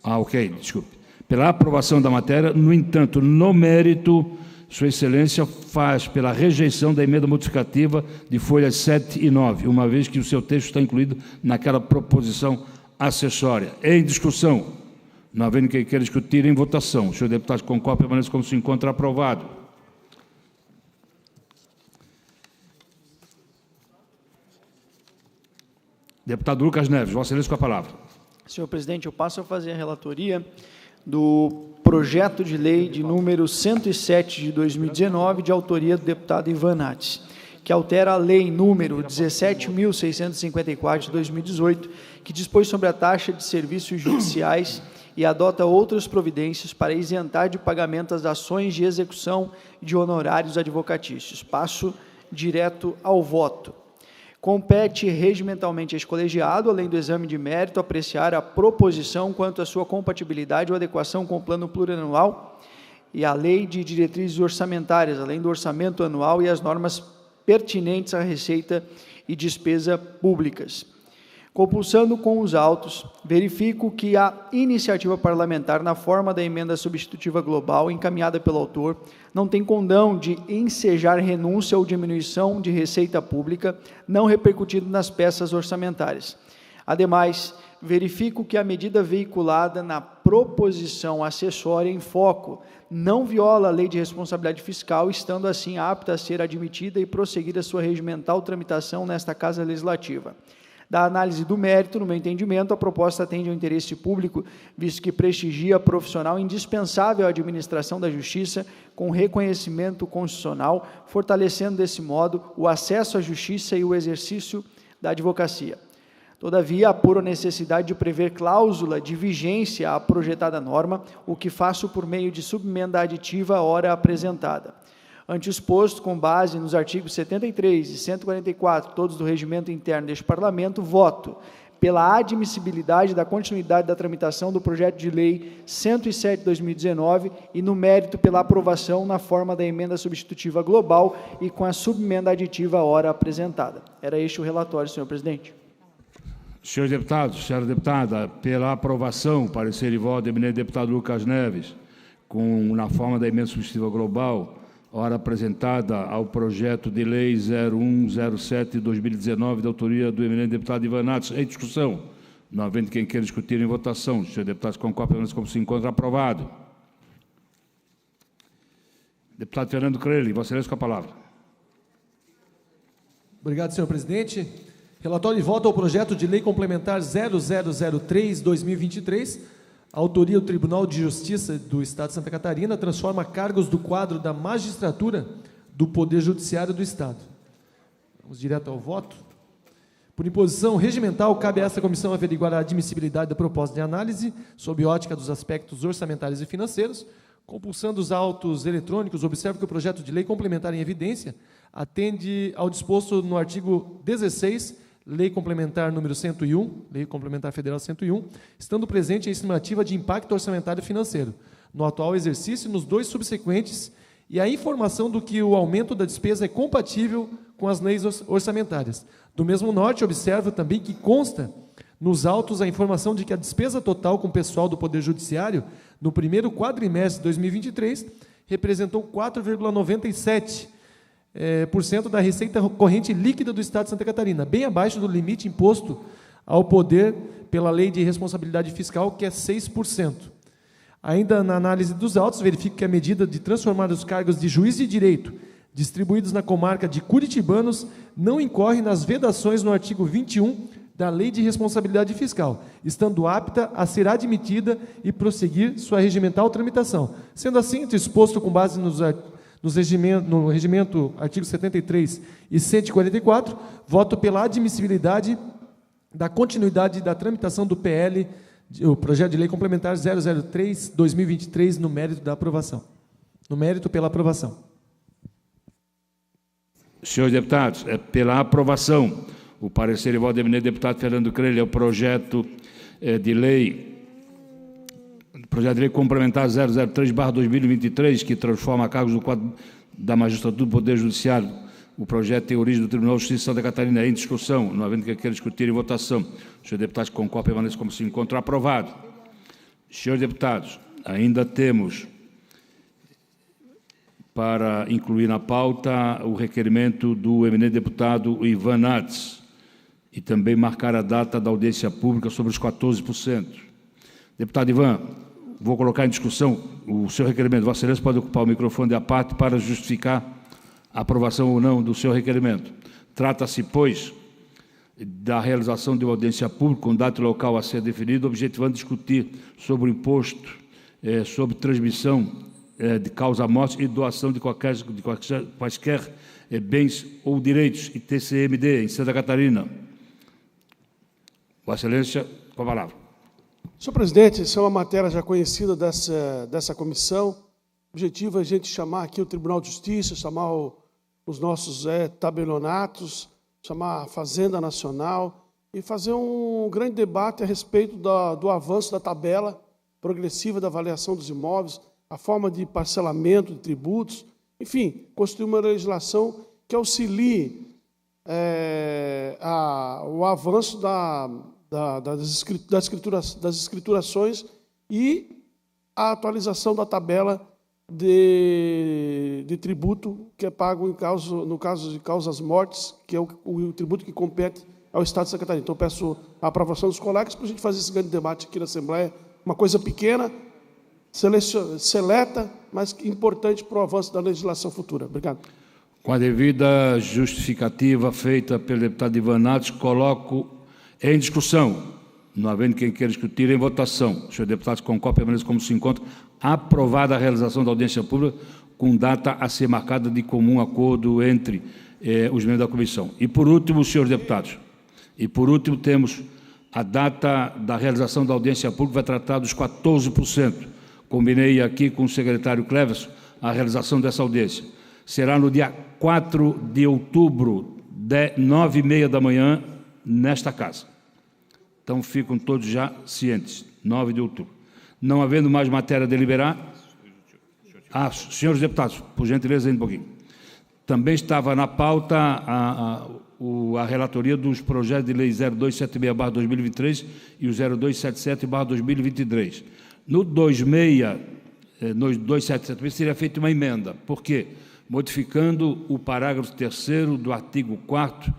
Ok, desculpe. Pela aprovação da matéria, no entanto, no mérito, Sua Excelência faz pela rejeição da emenda modificativa de folhas 7 e 9, uma vez que o seu texto está incluído naquela proposição acessória. Em discussão, não havendo quem queira discutir, em votação. O senhor deputado com cópia permanece como se encontra aprovado. Deputado Lucas Neves, Vossa Excelência com a palavra. Senhor presidente, eu passo a fazer a relatoria do projeto de lei de número 107 de 2019, de autoria do deputado Ivan Nats, que altera a lei número 17.654 de 2018, que dispõe sobre a taxa de serviços judiciais e adota outras providências para isentar de pagamento as ações de execução de honorários advocatícios. Passo direto ao voto. Compete regimentalmente a este colegiado, além do exame de mérito, apreciar a proposição quanto à sua compatibilidade ou adequação com o plano plurianual e a lei de diretrizes orçamentárias, além do orçamento anual e as normas pertinentes à receita e despesa públicas. Compulsando com os autos, verifico que a iniciativa parlamentar, na forma da emenda substitutiva global encaminhada pelo autor, não tem condão de ensejar renúncia ou diminuição de receita pública, não repercutindo nas peças orçamentárias. Ademais, verifico que a medida veiculada na proposição acessória em foco não viola a lei de responsabilidade fiscal, estando assim apta a ser admitida e prosseguir a sua regimental tramitação nesta Casa Legislativa. Da análise do mérito, no meu entendimento, a proposta atende ao interesse público, visto que prestigia profissional indispensável à administração da justiça, com reconhecimento constitucional, fortalecendo desse modo o acesso à justiça e o exercício da advocacia. Todavia, apuro a necessidade de prever cláusula de vigência à projetada norma, o que faço por meio de subemenda aditiva à hora apresentada. Ante o exposto, com base nos artigos 73 e 144, todos do regimento interno deste Parlamento, voto pela admissibilidade da continuidade da tramitação do projeto de lei 107 de 2019 e, no mérito, pela aprovação na forma da emenda substitutiva global e com a subemenda aditiva à hora apresentada. Era este o relatório, senhor presidente. Senhores deputados, senhora deputada, pela aprovação, parecer e voto do eminente deputado Lucas Neves, na forma da emenda substitutiva global, hora apresentada ao projeto de lei 0107 de 2019, da autoria do eminente deputado Ivan Nates. Em discussão. Não havendo quem queira discutir em votação. Senhor deputado, concordam como se encontra aprovado. Deputado Fernando Crelli, Vossa Excelência com a palavra. Obrigado, senhor presidente. Relatório de voto ao projeto de lei complementar 0003/2023, a autoria do Tribunal de Justiça do Estado de Santa Catarina transforma cargos do quadro da magistratura do Poder Judiciário do Estado. Vamos direto ao voto. Por imposição regimental, cabe a esta comissão averiguar a admissibilidade da proposta de análise sob ótica dos aspectos orçamentários e financeiros. Compulsando os autos eletrônicos, observo que o projeto de lei complementar em evidência atende ao disposto no artigo 16, Lei Complementar número 101, Lei Complementar Federal 101, estando presente a estimativa de impacto orçamentário financeiro, no atual exercício e nos dois subsequentes, e a informação do que o aumento da despesa é compatível com as leis orçamentárias. Do mesmo norte, observo também que consta nos autos a informação de que a despesa total com pessoal do Poder Judiciário, no primeiro quadrimestre de 2023, representou 4,97%, da receita corrente líquida do Estado de Santa Catarina, bem abaixo do limite imposto ao poder pela Lei de Responsabilidade Fiscal, que é 6%. Ainda na análise dos autos, verifico que a medida de transformar os cargos de juiz de direito distribuídos na comarca de Curitibanos não incorre nas vedações no artigo 21 da Lei de Responsabilidade Fiscal, estando apta a ser admitida e prosseguir sua regimental tramitação. Sendo assim, exposto com base no regimento artigo 73 e 144, voto pela admissibilidade da continuidade da tramitação do PL, o projeto de lei complementar 003/2023, no mérito da aprovação. No mérito pela aprovação. Senhores deputados, pela aprovação, o parecer e voto do eminente deputado Fernando Crelli é o projeto de lei complementar 003/2023, que transforma cargos do quadro da magistratura do Poder Judiciário. O projeto tem origem do Tribunal de Justiça de Santa Catarina. Em discussão, não havendo quem queira discutir em votação. Senhores deputados, concordam, permaneçam como se encontra aprovado. Senhores deputados, ainda temos para incluir na pauta o requerimento do eminente deputado Ivan Nates e também marcar a data da audiência pública sobre os 14%. Deputado Ivan, vou colocar em discussão o seu requerimento. Vossa Excelência pode ocupar o microfone à parte para justificar a aprovação ou não do seu requerimento. Trata-se, pois, da realização de uma audiência pública com data e local a ser definido, objetivando discutir sobre o imposto sobre transmissão de causa-morte e doação de quaisquer bens ou direitos, e TCMD, em Santa Catarina. Vossa Excelência, com a palavra. Senhor presidente, essa é uma matéria já conhecida dessa comissão. O objetivo é a gente chamar aqui o Tribunal de Justiça, chamar os nossos tabelionatos, chamar a Fazenda Nacional e fazer um grande debate a respeito do avanço da tabela progressiva da avaliação dos imóveis, a forma de parcelamento de tributos, enfim, construir uma legislação que auxilie o avanço das escriturações e a atualização da tabela de tributo que é pago no caso de causas mortes, que é o tributo que compete ao Estado de Santa Catarina. Então, peço a aprovação dos colegas para a gente fazer esse grande debate aqui na Assembleia, uma coisa pequena, seleta, mas importante para o avanço da legislação futura. Obrigado. Com a devida justificativa feita pelo deputado Ivan Natos, coloco em discussão, não havendo quem queira discutir, em votação. Os senhores deputados concordam, permaneçam como se encontram. Aprovada a realização da audiência pública com data a ser marcada de comum acordo entre os membros da comissão. E, por último, senhores deputados, temos a data da realização da audiência pública, vai tratar dos 14%. Combinei aqui com o secretário Cleverson a realização dessa audiência. Será no dia 4 de outubro, 9h30 da manhã, nesta casa. Então, ficam todos já cientes, 9 de outubro. Não havendo mais matéria a deliberar... senhores deputados, por gentileza, ainda um pouquinho. Também estava na pauta a relatoria dos projetos de lei 0276/2023 e o 0277/2023. No 277 seria feita uma emenda. Por quê? Modificando o parágrafo 3º do artigo 4º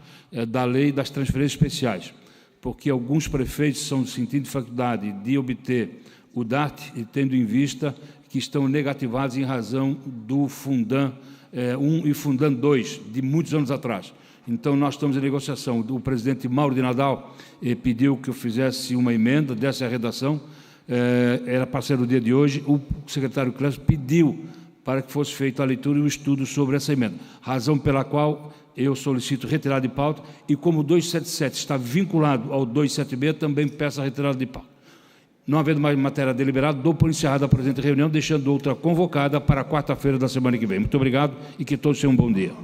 da lei das transferências especiais, porque alguns prefeitos são sentindo dificuldade de obter o DART, e tendo em vista que estão negativados em razão do Fundam 1 e Fundam 2, de muitos anos atrás. Então, nós estamos em negociação. O presidente Mauro de Nadal pediu que eu fizesse uma emenda dessa redação, era para ser no dia de hoje. O secretário Clécio pediu para que fosse feita a leitura e o estudo sobre essa emenda, razão pela qual eu solicito retirada de pauta, e como o 277 está vinculado ao 276, também peço a retirada de pauta. Não havendo mais matéria deliberada, dou por encerrada a presente reunião, deixando outra convocada para quarta-feira da semana que vem. Muito obrigado e que todos tenham um bom dia.